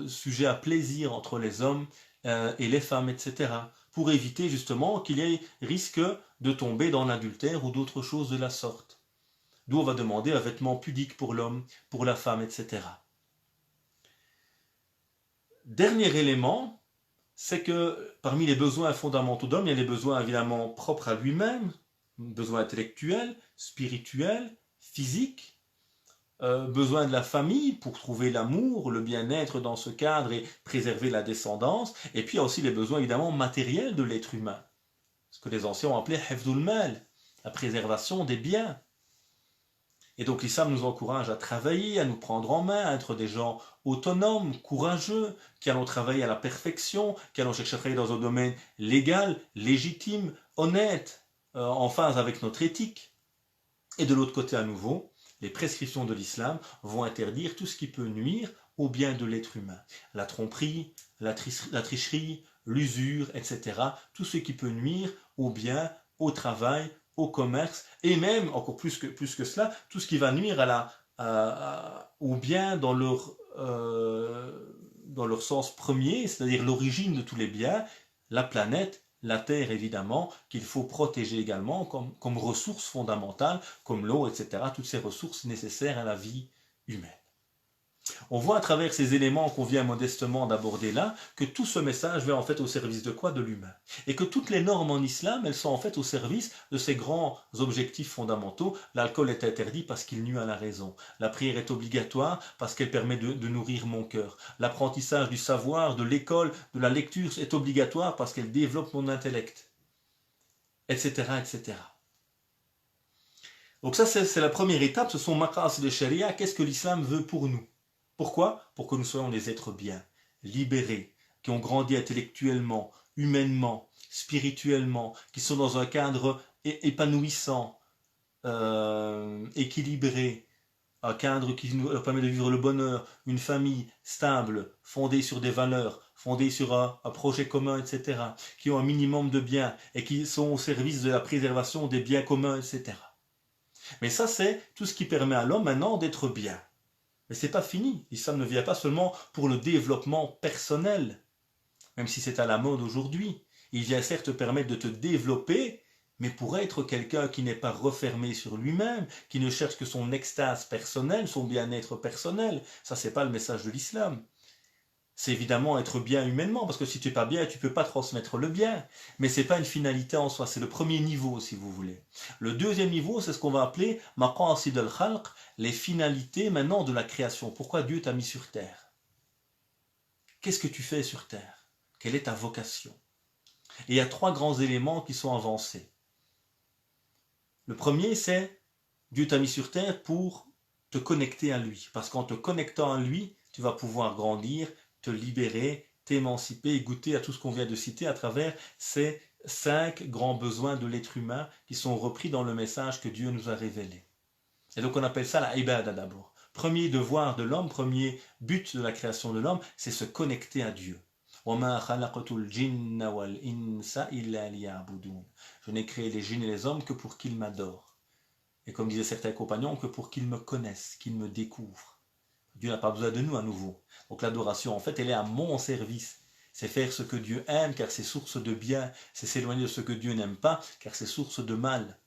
sujet à plaisir entre les hommes et les femmes, etc. Pour éviter justement qu'il y ait risque de tomber dans l'adultère ou d'autres choses de la sorte. D'où on va demander un vêtement pudique pour l'homme, pour la femme, etc. Dernier élément, c'est que parmi les besoins fondamentaux d'homme, il y a les besoins évidemment propres à lui-même, besoins intellectuels, spirituels, physiques, besoin de la famille pour trouver l'amour, le bien-être dans ce cadre et préserver la descendance, et puis il y a aussi les besoins évidemment matériels de l'être humain, ce que les anciens ont appelé hifdul mal, la préservation des biens. Et donc l'islam nous encourage à travailler, à nous prendre en main, à être des gens autonomes, courageux, qui allons travailler à la perfection, qui allons chercher à travailler dans un domaine légal, légitime, honnête, en phase avec notre éthique. Et de l'autre côté à nouveau, les prescriptions de l'islam vont interdire tout ce qui peut nuire au bien de l'être humain. La tromperie, la tricherie, l'usure, etc. Tout ce qui peut nuire au bien, au travail, au commerce, et même, encore plus que cela, tout ce qui va nuire au bien dans leur sens premier, c'est-à-dire l'origine de tous les biens, la planète, la terre évidemment, qu'il faut protéger également comme ressources fondamentales, comme l'eau, etc., toutes ces ressources nécessaires à la vie humaine. On voit à travers ces éléments qu'on vient modestement d'aborder là, que tout ce message va en fait au service de quoi? De l'humain. Et que toutes les normes en islam, elles sont en fait au service de ces grands objectifs fondamentaux. L'alcool est interdit parce qu'il nuit à la raison. La prière est obligatoire parce qu'elle permet de nourrir mon cœur. L'apprentissage du savoir, de l'école, de la lecture est obligatoire parce qu'elle développe mon intellect. Etc. etc. Donc ça c'est la première étape, ce sont maqasid de sharia, qu'est-ce que l'islam veut pour nous? Pourquoi? Pour que nous soyons des êtres bien, libérés, qui ont grandi intellectuellement, humainement, spirituellement, qui sont dans un cadre épanouissant, équilibré, un cadre qui nous permet de vivre le bonheur, une famille stable, fondée sur des valeurs, fondée sur un projet commun, etc., qui ont un minimum de biens et qui sont au service de la préservation des biens communs, etc. Mais ça, c'est tout ce qui permet à l'homme maintenant d'être bien. Mais ce n'est pas fini. L'islam ne vient pas seulement pour le développement personnel, même si c'est à la mode aujourd'hui. Il vient certes te permettre de te développer, mais pour être quelqu'un qui n'est pas refermé sur lui-même, qui ne cherche que son extase personnelle, son bien-être personnel. Ça, c'est pas le message de l'islam. C'est évidemment être bien humainement, parce que si tu n'es pas bien, tu ne peux pas transmettre le bien. Mais ce n'est pas une finalité en soi, c'est le premier niveau, si vous voulez. Le deuxième niveau, c'est ce qu'on va appeler maqasid al-khalq, les finalités maintenant de la création. Pourquoi Dieu t'a mis sur terre? Qu'est-ce que tu fais sur terre? Quelle est ta vocation? Et il y a 3 grands éléments qui sont avancés. Le premier, c'est Dieu t'a mis sur terre pour te connecter à lui. Parce qu'en te connectant à lui, tu vas pouvoir grandir, te libérer, t'émanciper et goûter à tout ce qu'on vient de citer à travers ces 5 grands besoins de l'être humain qui sont repris dans le message que Dieu nous a révélé. Et donc on appelle ça la ibada d'abord. Premier devoir de l'homme, premier but de la création de l'homme, c'est se connecter à Dieu. Je n'ai créé les djinns et les hommes que pour qu'ils m'adorent. Et comme disaient certains compagnons, que pour qu'ils me connaissent, qu'ils me découvrent. Dieu n'a pas besoin de nous à nouveau. Donc l'adoration, en fait, elle est à mon service. C'est faire ce que Dieu aime, car c'est source de bien. C'est s'éloigner de ce que Dieu n'aime pas, car c'est source de mal.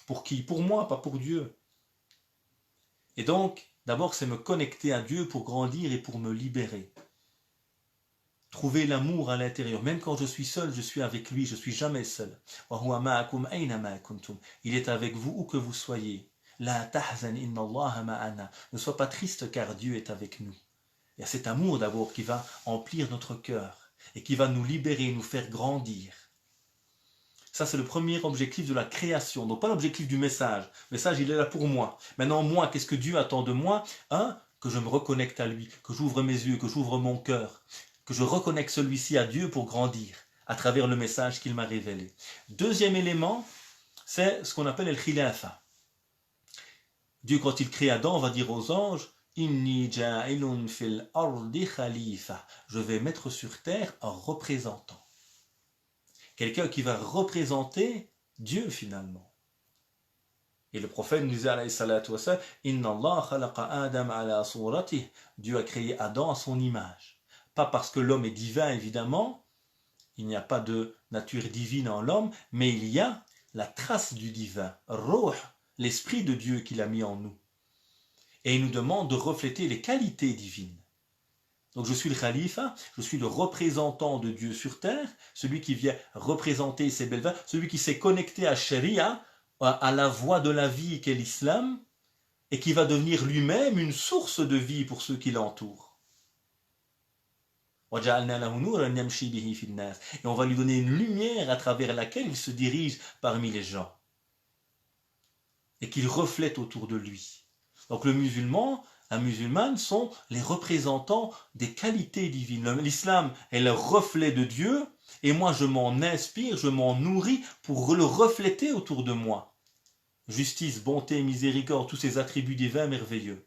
Pour qui? Pour moi, pas pour Dieu. Et donc, d'abord, c'est me connecter à Dieu pour grandir et pour me libérer. Trouver l'amour à l'intérieur. Même quand je suis seul, je suis avec lui, je ne suis jamais seul. Il est avec vous où que vous soyez. Ne sois pas triste car Dieu est avec nous. Il y a cet amour d'abord qui va emplir notre cœur et qui va nous libérer, nous faire grandir. Ça, c'est le premier objectif de la création. Donc, pas l'objectif du message. Le message, il est là pour moi. Maintenant, moi, qu'est-ce que Dieu attend de moi? Que je me reconnecte à lui, que j'ouvre mes yeux, que j'ouvre mon cœur, que je reconnecte celui-ci à Dieu pour grandir à travers le message qu'il m'a révélé. Deuxième élément, c'est ce qu'on appelle el khilafa. Dieu, quand il crée Adam, va dire aux anges, Inni ja'ilun fil ardi khalifa. Je vais mettre sur terre un représentant. Quelqu'un qui va représenter Dieu finalement. Et le prophète nous dit alayhi salatu wassalam, Inna Allah khalaqa Adam ala suratih. Dieu a créé Adam à son image. Pas parce que l'homme est divin évidemment, il n'y a pas de nature divine en l'homme, mais il y a la trace du divin, Ruh, l'esprit de Dieu qu'il a mis en nous. Et il nous demande de refléter les qualités divines. Donc je suis le khalifa, je suis le représentant de Dieu sur terre, celui qui vient représenter ses belles valeurs, celui qui s'est connecté à Sharia, à la voie de la vie qu'est l'islam, et qui va devenir lui-même une source de vie pour ceux qui l'entourent. Et on va lui donner une lumière à travers laquelle il se dirige parmi les gens, et qu'il reflète autour de lui. Donc le musulman, la musulmane sont les représentants des qualités divines. L'islam est le reflet de Dieu et moi je m'en inspire, je m'en nourris pour le refléter autour de moi. Justice, bonté, miséricorde, tous ces attributs divins merveilleux.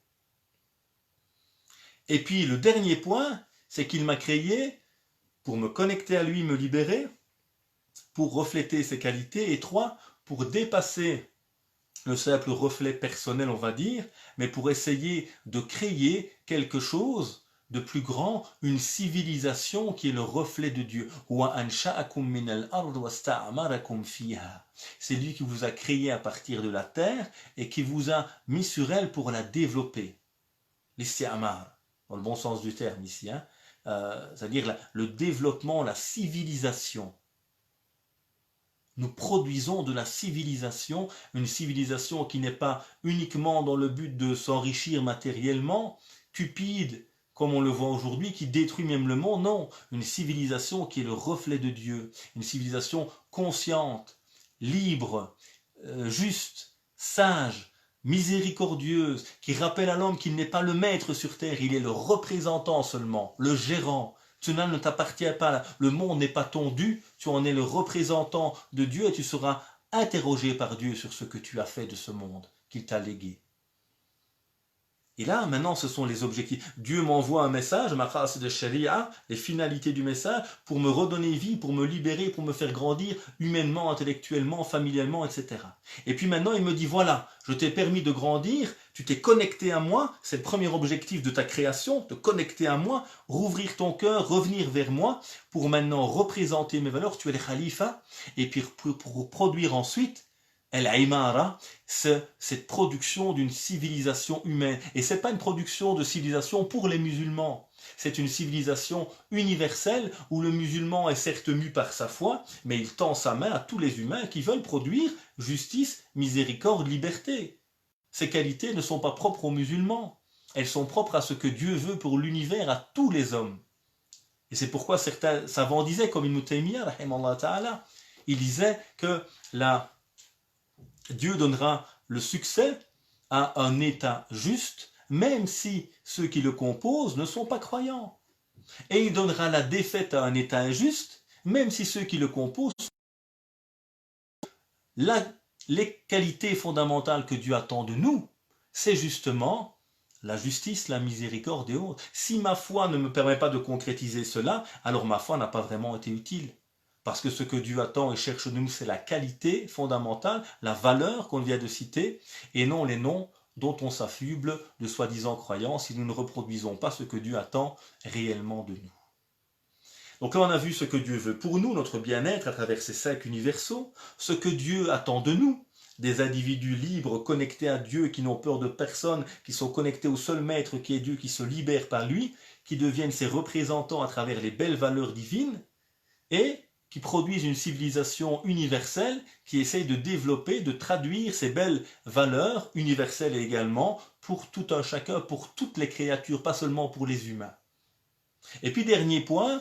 Et puis le dernier point, c'est qu'il m'a créé pour me connecter à lui, me libérer, pour refléter ses qualités, et 3, pour dépasser le simple reflet personnel, on va dire, mais pour essayer de créer quelque chose de plus grand, une civilisation qui est le reflet de Dieu. C'est lui qui vous a créé à partir de la terre et qui vous a mis sur elle pour la développer. L'isti'amar, dans le bon sens du terme ici, c'est-à-dire le développement, la civilisation. Nous produisons de la civilisation, une civilisation qui n'est pas uniquement dans le but de s'enrichir matériellement, cupide, comme on le voit aujourd'hui, qui détruit même le monde. Non, une civilisation qui est le reflet de Dieu, une civilisation consciente, libre, juste, sage, miséricordieuse, qui rappelle à l'homme qu'il n'est pas le maître sur terre, il est le représentant seulement, le gérant. Cela ne t'appartient pas. Le monde n'est pas ton dû. Tu en es le représentant de Dieu et tu seras interrogé par Dieu sur ce que tu as fait de ce monde qu'il t'a légué. Et là, maintenant, ce sont les objectifs. Dieu m'envoie un message, ma race de sharia, les finalités du message, pour me redonner vie, pour me libérer, pour me faire grandir humainement, intellectuellement, familialement, etc. Et puis maintenant, il me dit, voilà, je t'ai permis de grandir, tu t'es connecté à moi, c'est le premier objectif de ta création, te connecter à moi, rouvrir ton cœur, revenir vers moi, pour maintenant représenter mes valeurs, tu es le khalifa, et puis pour produire ensuite El-Aïmara, c'est cette production d'une civilisation humaine. Et ce n'est pas une production de civilisation pour les musulmans. C'est une civilisation universelle où le musulman est certes mu par sa foi, mais il tend sa main à tous les humains qui veulent produire justice, miséricorde, liberté. Ces qualités ne sont pas propres aux musulmans. Elles sont propres à ce que Dieu veut pour l'univers, à tous les hommes. Et c'est pourquoi certains savants disaient, comme Ibn Taymiyyah, rahimallahu ta'ala, il disait que Dieu donnera le succès à un État juste, même si ceux qui le composent ne sont pas croyants. Et il donnera la défaite à un État injuste, même si ceux qui le composent les qualités fondamentales que Dieu attend de nous, c'est justement la justice, la miséricorde et autres. Si ma foi ne me permet pas de concrétiser cela, alors ma foi n'a pas vraiment été utile. Parce que ce que Dieu attend et cherche de nous, c'est la qualité fondamentale, la valeur qu'on vient de citer, et non les noms dont on s'affuble de soi-disant croyants si nous ne reproduisons pas ce que Dieu attend réellement de nous. Donc là, on a vu ce que Dieu veut pour nous, notre bien-être à travers ces 5 universaux, ce que Dieu attend de nous, des individus libres, connectés à Dieu, qui n'ont peur de personne, qui sont connectés au seul maître qui est Dieu, qui se libèrent par lui, qui deviennent ses représentants à travers les belles valeurs divines, et qui produisent une civilisation universelle qui essaye de développer, de traduire ces belles valeurs universelles également pour tout un chacun, pour toutes les créatures, pas seulement pour les humains. Et puis dernier point,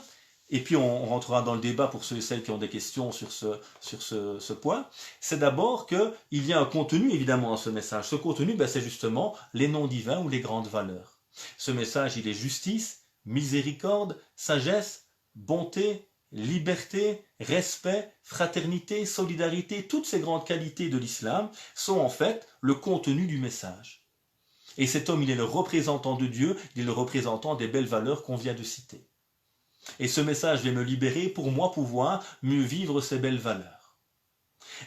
et puis on rentrera dans le débat pour ceux et celles qui ont des questions sur ce point, c'est d'abord qu'il y a un contenu évidemment à ce message. Ce contenu, c'est justement les noms divins ou les grandes valeurs. Ce message, il est justice, miséricorde, sagesse, bonté, liberté, respect, fraternité, solidarité, toutes ces grandes qualités de l'islam sont en fait le contenu du message. Et cet homme, il est le représentant de Dieu, il est le représentant des belles valeurs qu'on vient de citer. Et ce message vient me libérer pour moi pouvoir mieux vivre ces belles valeurs.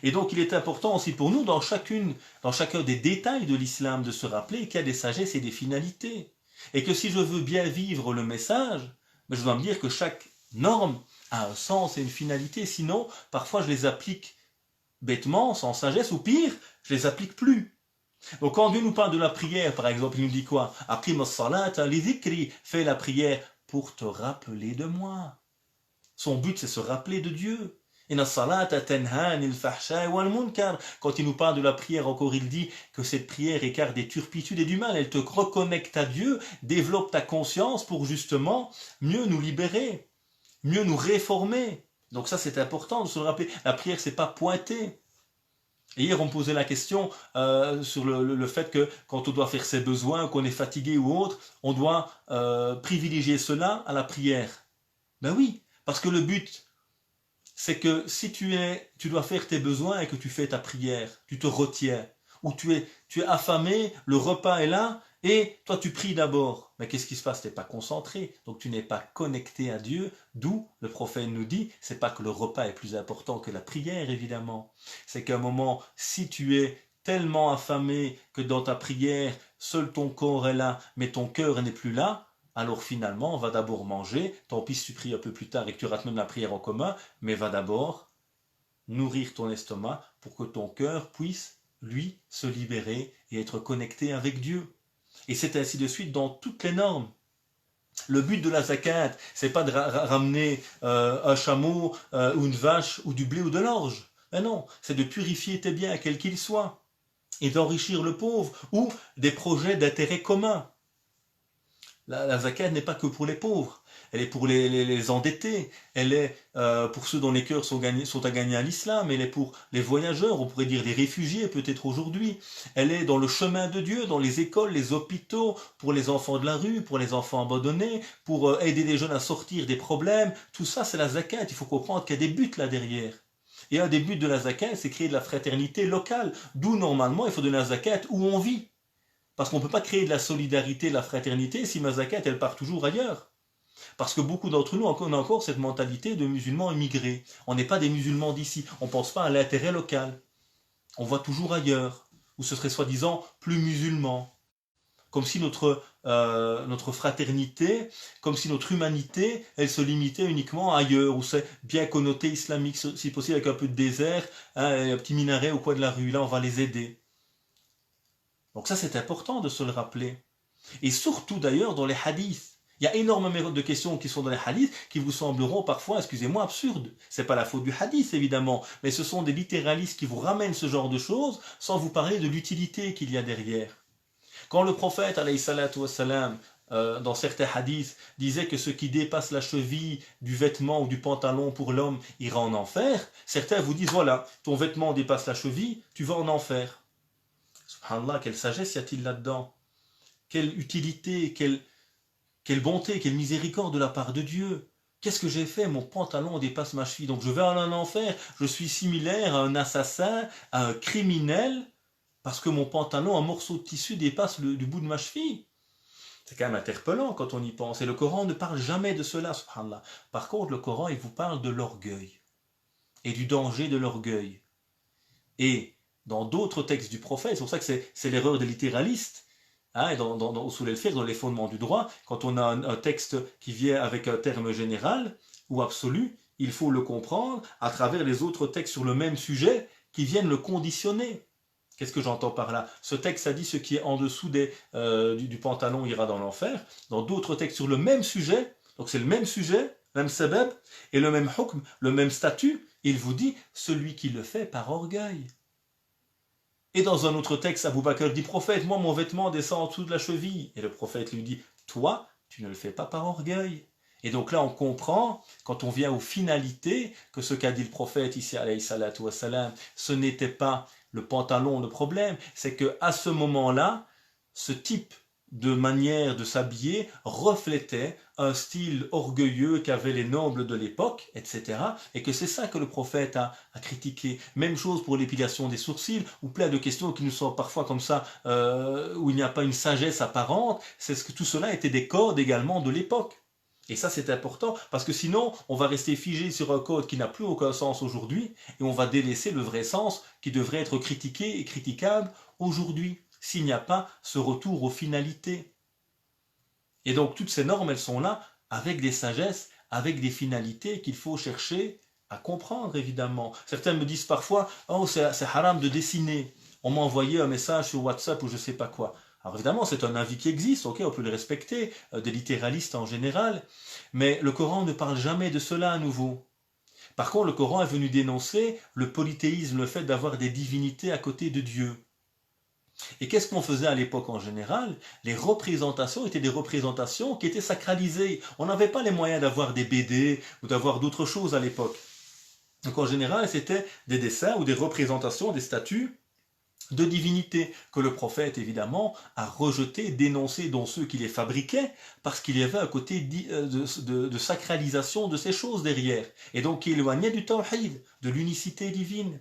Et donc il est important aussi pour nous, dans chacun des détails de l'islam, de se rappeler qu'il y a des sagesses et des finalités. Et que si je veux bien vivre le message, je dois me dire que chaque norme a un sens et une finalité, sinon parfois je les applique bêtement, sans sagesse, ou pire, je les applique plus. Donc quand Dieu nous parle de la prière, par exemple, il nous dit quoi? Aqim as-salat li dhikri, fais la prière pour te rappeler de moi. Son but, c'est se rappeler de Dieu. Quand il nous parle de la prière, encore il dit que cette prière écarte des turpitudes et du mal, elle te reconnecte à Dieu, développe ta conscience pour justement mieux nous libérer, mieux nous réformer. Donc ça, c'est important de se le rappeler. La prière, c'est pas pointer. Et hier, on me posait la question sur le fait que quand on doit faire ses besoins, qu'on est fatigué ou autre, on doit privilégier cela à la prière. Ben oui, parce que le but, c'est que si tu dois faire tes besoins et que tu fais ta prière, tu te retiens, ou tu es affamé, le repas est là, et toi tu pries d'abord. Mais qu'est-ce qui se passe? Tu n'es pas concentré, donc tu n'es pas connecté à Dieu, d'où le prophète nous dit, c'est pas que le repas est plus important que la prière évidemment, c'est qu'à un moment, si tu es tellement affamé que dans ta prière, seul ton corps est là, mais ton cœur n'est plus là, alors finalement, on va d'abord manger, tant pis si tu pries un peu plus tard et que tu rates même la prière en commun, mais va d'abord nourrir ton estomac pour que ton cœur puisse, lui, se libérer et être connecté avec Dieu. Et c'est ainsi de suite dans toutes les normes. Le but de la zakat, c'est pas de ramener un chameau ou une vache ou du blé ou de l'orge. Mais non, c'est de purifier tes biens, quels qu'ils soient, et d'enrichir le pauvre ou des projets d'intérêt commun. La zakat n'est pas que pour les pauvres, elle est pour les endettés, elle est pour ceux dont les cœurs sont à gagner à l'islam, elle est pour les voyageurs, on pourrait dire les réfugiés peut-être aujourd'hui, elle est dans le chemin de Dieu, dans les écoles, les hôpitaux, pour les enfants de la rue, pour les enfants abandonnés, pour aider les jeunes à sortir des problèmes, tout ça c'est la zakat, il faut comprendre qu'il y a des buts là derrière. Et un des buts de la zakat, c'est créer de la fraternité locale, d'où normalement il faut donner la zakat où on vit. Parce qu'on ne peut pas créer de la solidarité, de la fraternité si ma zakat, elle part toujours ailleurs. Parce que beaucoup d'entre nous, on a encore cette mentalité de musulmans immigrés. On n'est pas des musulmans d'ici. On ne pense pas à l'intérêt local. On voit toujours ailleurs, où ce serait soi-disant plus musulman. Comme si notre fraternité, comme si notre humanité, elle se limitait uniquement ailleurs, où c'est bien connoté islamique, si possible avec un peu de désert, un petit minaret au coin de la rue, là on va les aider. Donc ça, c'est important de se le rappeler. Et surtout d'ailleurs dans les hadiths. Il y a énormément de questions qui sont dans les hadiths qui vous sembleront parfois, excusez-moi, absurdes. C'est pas la faute du hadith, évidemment, mais ce sont des littéralistes qui vous ramènent ce genre de choses sans vous parler de l'utilité qu'il y a derrière. Quand le prophète, alayhi salatu wassalam, dans certains hadiths, disait que ce qui dépasse la cheville du vêtement ou du pantalon pour l'homme ira en enfer, certains vous disent, voilà, ton vêtement dépasse la cheville, tu vas en enfer. Subhanallah, quelle sagesse y a-t-il là-dedans? Quelle utilité, quelle bonté, quelle miséricorde de la part de Dieu. Qu'est-ce que j'ai fait? Mon pantalon dépasse ma cheville, donc je vais en enfer. Je suis similaire à un assassin, à un criminel, parce que mon pantalon, un morceau de tissu dépasse du bout de ma cheville. C'est quand même interpellant quand on y pense. Et le Coran ne parle jamais de cela, subhanallah. Par contre, le Coran, il vous parle de l'orgueil et du danger de l'orgueil. Et dans d'autres textes du prophète, c'est pour ça que c'est l'erreur des littéralistes, hein, et dans Usul al-Fiqh, dans les fondements du droit, quand on a un texte qui vient avec un terme général ou absolu, il faut le comprendre à travers les autres textes sur le même sujet qui viennent le conditionner. Qu'est-ce que j'entends par là? Ce texte a dit ce qui est en dessous du pantalon ira dans l'enfer. Dans d'autres textes sur le même sujet, donc c'est le même sujet, même sabab, et le même hukm, le même statut, il vous dit celui qui le fait par orgueil. Et dans un autre texte, Abu Bakr dit prophète, moi mon vêtement descend en dessous de la cheville. Et le prophète lui dit toi, tu ne le fais pas par orgueil. Et donc là, on comprend, quand on vient aux finalités, que ce qu'a dit le prophète ici, alayhi salatu wassalam, ce n'était pas le pantalon le problème, c'est qu'à ce moment-là, ce type de manière de s'habiller reflétait un style orgueilleux qu'avaient les nobles de l'époque, etc. Et que c'est ça que le prophète a critiqué. Même chose pour l'épilation des sourcils, ou plein de questions qui nous sont parfois comme ça, où il n'y a pas une sagesse apparente. C'est ce que tout cela était des codes également de l'époque. Et ça, c'est important, parce que sinon, on va rester figé sur un code qui n'a plus aucun sens aujourd'hui, et on va délaisser le vrai sens qui devrait être critiqué et critiquable aujourd'hui, s'il n'y a pas ce retour aux finalités. Et donc, toutes ces normes, elles sont là, avec des sagesses, avec des finalités qu'il faut chercher à comprendre, évidemment. Certains me disent parfois, oh, c'est haram de dessiner. On m'a envoyé un message sur WhatsApp ou je sais pas quoi. Alors évidemment, c'est un avis qui existe, ok, on peut le respecter, des littéralistes en général, mais le Coran ne parle jamais de cela à nouveau. Par contre, le Coran est venu dénoncer le polythéisme, le fait d'avoir des divinités à côté de Dieu. Et qu'est-ce qu'on faisait à l'époque en général? Les représentations étaient des représentations qui étaient sacralisées. On n'avait pas les moyens d'avoir des BD ou d'avoir d'autres choses à l'époque. Donc en général, c'était des dessins ou des représentations, des statues de divinité, que le prophète évidemment a rejeté, dénoncé, dont ceux qui les fabriquaient, parce qu'il y avait un côté de sacralisation de ces choses derrière, et donc qui éloignait du tawhid, de l'unicité divine.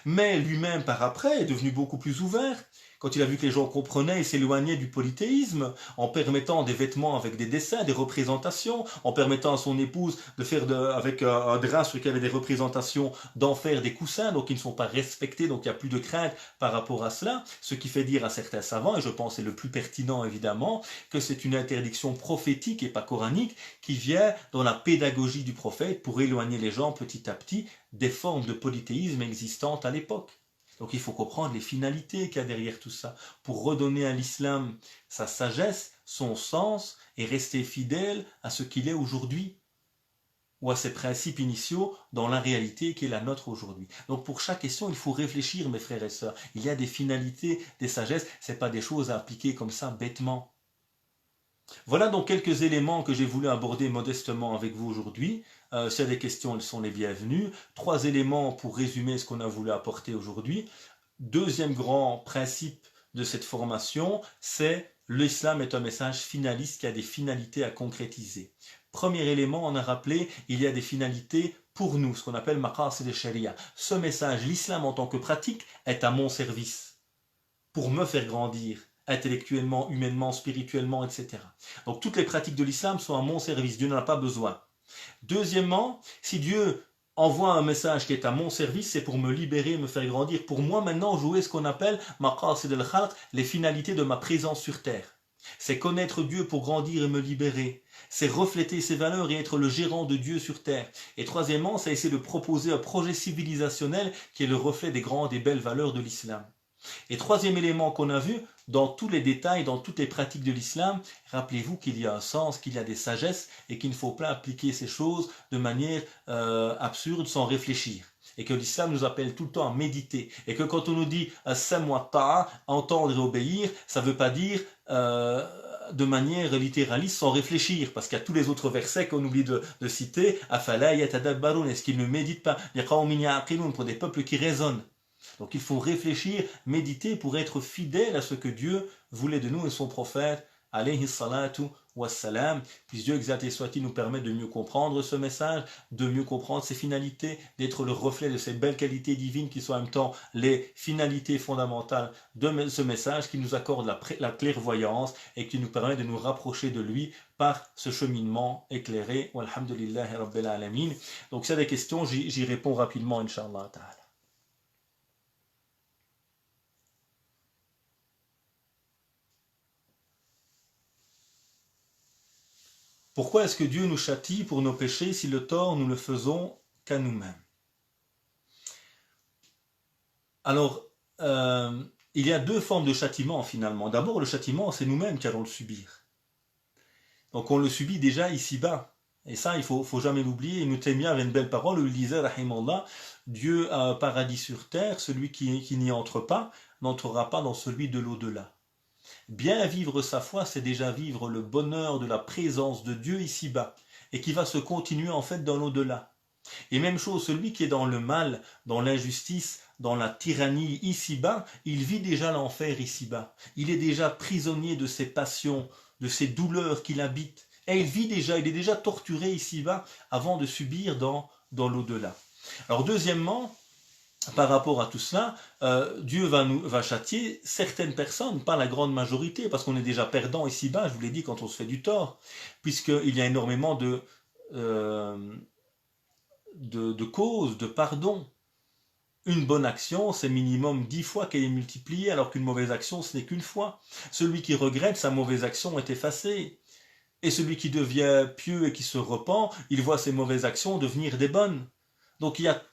Mais lui-même par après est devenu beaucoup plus ouvert, quand il a vu que les gens comprenaient et s'éloignaient du polythéisme, en permettant des vêtements avec des dessins, des représentations, en permettant à son épouse de faire avec un drap sur lequel il y avait des représentations, d'en faire des coussins, donc ils ne sont pas respectés, donc il n'y a plus de crainte par rapport à cela, ce qui fait dire à certains savants, et je pense c'est le plus pertinent évidemment, que c'est une interdiction prophétique et pas coranique, qui vient dans la pédagogie du prophète pour éloigner les gens petit à petit des formes de polythéisme existantes à l'époque. Donc il faut comprendre les finalités qu'il y a derrière tout ça, pour redonner à l'islam sa sagesse, son sens, et rester fidèle à ce qu'il est aujourd'hui, ou à ses principes initiaux dans la réalité qui est la nôtre aujourd'hui. Donc pour chaque question, il faut réfléchir, mes frères et sœurs. Il y a des finalités, des sagesses, ce n'est pas des choses à appliquer comme ça bêtement. Voilà donc quelques éléments que j'ai voulu aborder modestement avec vous aujourd'hui. S'il y a des questions, elles sont les bienvenues. 3 éléments pour résumer ce qu'on a voulu apporter aujourd'hui. Deuxième grand principe de cette formation, c'est l'islam est un message finaliste qui a des finalités à concrétiser. Premier élément, on a rappelé, il y a des finalités pour nous, ce qu'on appelle maqasid al-sharia. Ce message, l'islam en tant que pratique, est à mon service, pour me faire grandir, intellectuellement, humainement, spirituellement, etc. Donc toutes les pratiques de l'islam sont à mon service, Dieu n'en a pas besoin. Deuxièmement, si Dieu envoie un message qui est à mon service, c'est pour me libérer, me faire grandir, pour moi maintenant jouer ce qu'on appelle maqasid al-khalq, les finalités de ma présence sur terre. C'est connaître Dieu pour grandir et me libérer. C'est refléter ses valeurs et être le gérant de Dieu sur terre. Et troisièmement, c'est essayer de proposer un projet civilisationnel qui est le reflet des grandes et belles valeurs de l'islam. Et troisième élément qu'on a vu, dans tous les détails, dans toutes les pratiques de l'islam, rappelez-vous qu'il y a un sens, qu'il y a des sagesses et qu'il ne faut pas appliquer ces choses de manière absurde sans réfléchir. Et que l'islam nous appelle tout le temps à méditer. Et que quand on nous dit « as-samwa ta'a », entendre et obéir, ça ne veut pas dire de manière littéraliste sans réfléchir. Parce qu'il y a tous les autres versets qu'on oublie de citer. « Afala yatadabbarun » est-ce qu'ils ne méditent pas ? « Liqawmin ya'qilun » pour des peuples qui raisonnent. Donc il faut réfléchir, méditer pour être fidèle à ce que Dieu voulait de nous et son prophète, alayhi salatu wassalam. Puisse Dieu exalté soit-il nous permettre de mieux comprendre ce message, de mieux comprendre ses finalités, d'être le reflet de ces belles qualités divines qui sont en même temps les finalités fondamentales de ce message, qui nous accorde la clairvoyance et qui nous permet de nous rapprocher de lui par ce cheminement éclairé. Walhamdulillahi Rabbil Alamin. Donc s'il y a des questions, j'y réponds rapidement, Inch'Allah Ta'ala. Pourquoi est-ce que Dieu nous châtie pour nos péchés si le tort nous le faisons qu'à nous-mêmes? Alors, il y a deux formes de châtiment finalement. D'abord, le châtiment, c'est nous-mêmes qui allons le subir. Donc on le subit déjà ici-bas. Et ça, il faut jamais l'oublier. Ibn Taymiyyah avait une belle parole où il disait, rahimallah, Dieu a un paradis sur terre, celui qui n'y entre pas n'entrera pas dans celui de l'au-delà. Bien vivre sa foi, c'est déjà vivre le bonheur de la présence de Dieu ici-bas, et qui va se continuer en fait dans l'au-delà. Et même chose, celui qui est dans le mal, dans l'injustice, dans la tyrannie ici-bas, il vit déjà l'enfer ici-bas. Il est déjà prisonnier de ses passions, de ses douleurs qu'il habite. Et il est déjà torturé ici-bas avant de subir dans l'au-delà. Alors deuxièmement, par rapport à tout cela, Dieu va châtier certaines personnes, pas la grande majorité, parce qu'on est déjà perdant ici-bas, je vous l'ai dit, quand on se fait du tort, puisqu'il y a énormément de causes, de pardon. Une bonne action, c'est minimum 10 fois qu'elle est multipliée, alors qu'une mauvaise action, ce n'est qu'une fois. Celui qui regrette, sa mauvaise action est effacée. Et celui qui devient pieux et qui se repent, il voit ses mauvaises actions devenir des bonnes. Donc il y a,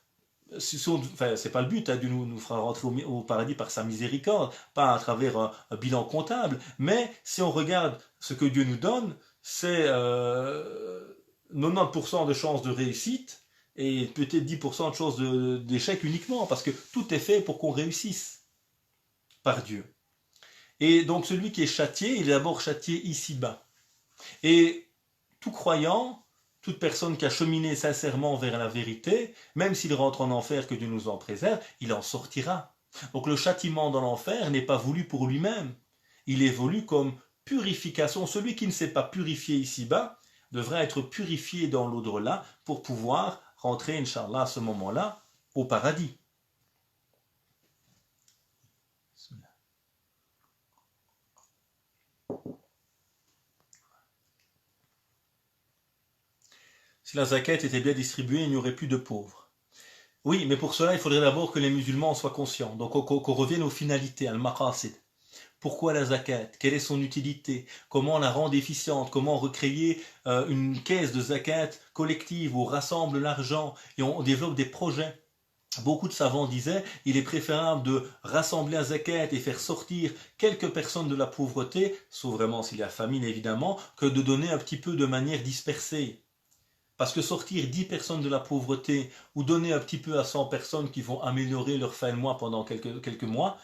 c'est pas le but, Dieu nous fera rentrer au paradis par sa miséricorde, pas à travers un bilan comptable, mais si on regarde ce que Dieu nous donne, c'est 90% de chances de réussite, et peut-être 10% de chances d'échec uniquement, parce que tout est fait pour qu'on réussisse par Dieu. Et donc celui qui est châtié, il est d'abord châtié ici-bas. Et tout croyant, toute personne qui a cheminé sincèrement vers la vérité, même s'il rentre en enfer, que Dieu nous en préserve, il en sortira. Donc le châtiment dans l'enfer n'est pas voulu pour lui-même. Il est voulu comme purification. Celui qui ne s'est pas purifié ici-bas devrait être purifié dans l'au-delà pour pouvoir rentrer, Inch'Allah, à ce moment-là, au paradis. Si la zakat était bien distribuée, il n'y aurait plus de pauvres. Oui, mais pour cela, il faudrait d'abord que les musulmans en soient conscients. Donc qu'on revienne aux finalités, al-maqasid. Pourquoi la zakat? Quelle est son utilité? Comment la rendre efficiente? Comment recréer une caisse de zakat collective où on rassemble l'argent et on développe des projets? Beaucoup de savants disaient il est préférable de rassembler un zakat et faire sortir quelques personnes de la pauvreté, sauf vraiment s'il y a famine évidemment, que de donner un petit peu de manière dispersée. Parce que sortir 10 personnes de la pauvreté ou donner un petit peu à 100 personnes qui vont améliorer leur fin de mois pendant quelques mois,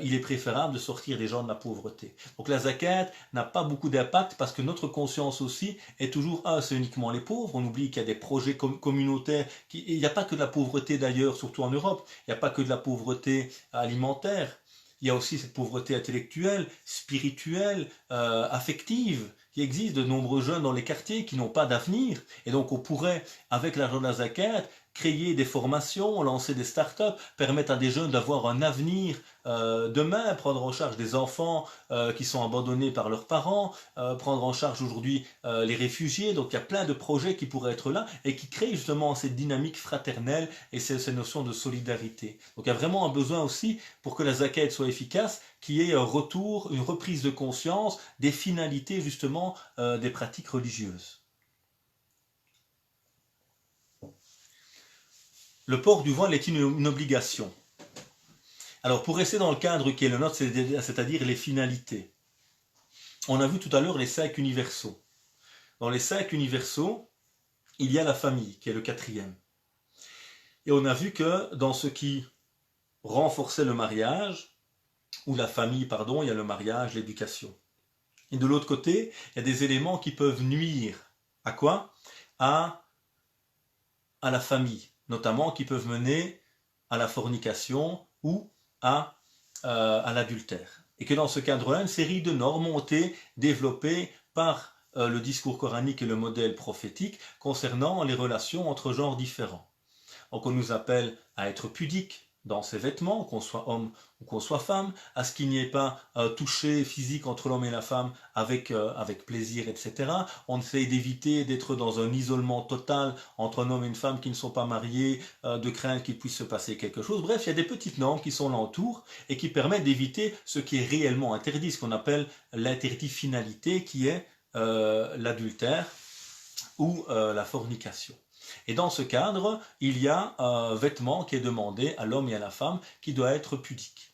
il est préférable de sortir les gens de la pauvreté. Donc la zakat n'a pas beaucoup d'impact parce que notre conscience aussi est toujours, c'est uniquement les pauvres. On oublie qu'il y a des projets communautaires. Il n'y a pas que de la pauvreté d'ailleurs, surtout en Europe. Il n'y a pas que de la pauvreté alimentaire. Il y a aussi cette pauvreté intellectuelle, spirituelle, affective, qui existe. De nombreux jeunes dans les quartiers qui n'ont pas d'avenir. Et donc on pourrait, avec l'argent de la zakat, créer des formations, lancer des start-up, permettre à des jeunes d'avoir un avenir demain, prendre en charge des enfants qui sont abandonnés par leurs parents, prendre en charge aujourd'hui les réfugiés. Donc il y a plein de projets qui pourraient être là et qui créent justement cette dynamique fraternelle et ces notions de solidarité. Donc il y a vraiment un besoin aussi pour que la zakat soit efficace, qu'il y ait un retour, une reprise de conscience des finalités justement des pratiques religieuses. Le port du voile est une obligation. Alors pour rester dans le cadre qui est le nôtre, c'est-à-dire les finalités. On a vu tout à l'heure les 5 universaux. Dans les 5 universaux, il y a la famille, qui est le 4e. Et on a vu que dans ce qui renforçait le mariage, ou la famille, pardon, il y a le mariage, l'éducation. Et de l'autre côté, il y a des éléments qui peuvent nuire. À quoi? À la famille, notamment qui peuvent mener à la fornication ou à l'adultère. Et que dans ce cadre-là, une série de normes ont été développées par le discours coranique et le modèle prophétique concernant les relations entre genres différents. Donc on nous appelle à être pudique dans ses vêtements, qu'on soit homme ou qu'on soit femme, à ce qu'il n'y ait pas toucher physique entre l'homme et la femme avec plaisir, etc. On essaye d'éviter d'être dans un isolement total entre un homme et une femme qui ne sont pas mariés, de crainte qu'il puisse se passer quelque chose. Bref, il y a des petites normes qui sont là autour et qui permettent d'éviter ce qui est réellement interdit, ce qu'on appelle l'interdit finalité, qui est l'adultère ou la fornication. Et dans ce cadre, il y a un vêtement qui est demandé à l'homme et à la femme qui doit être pudique.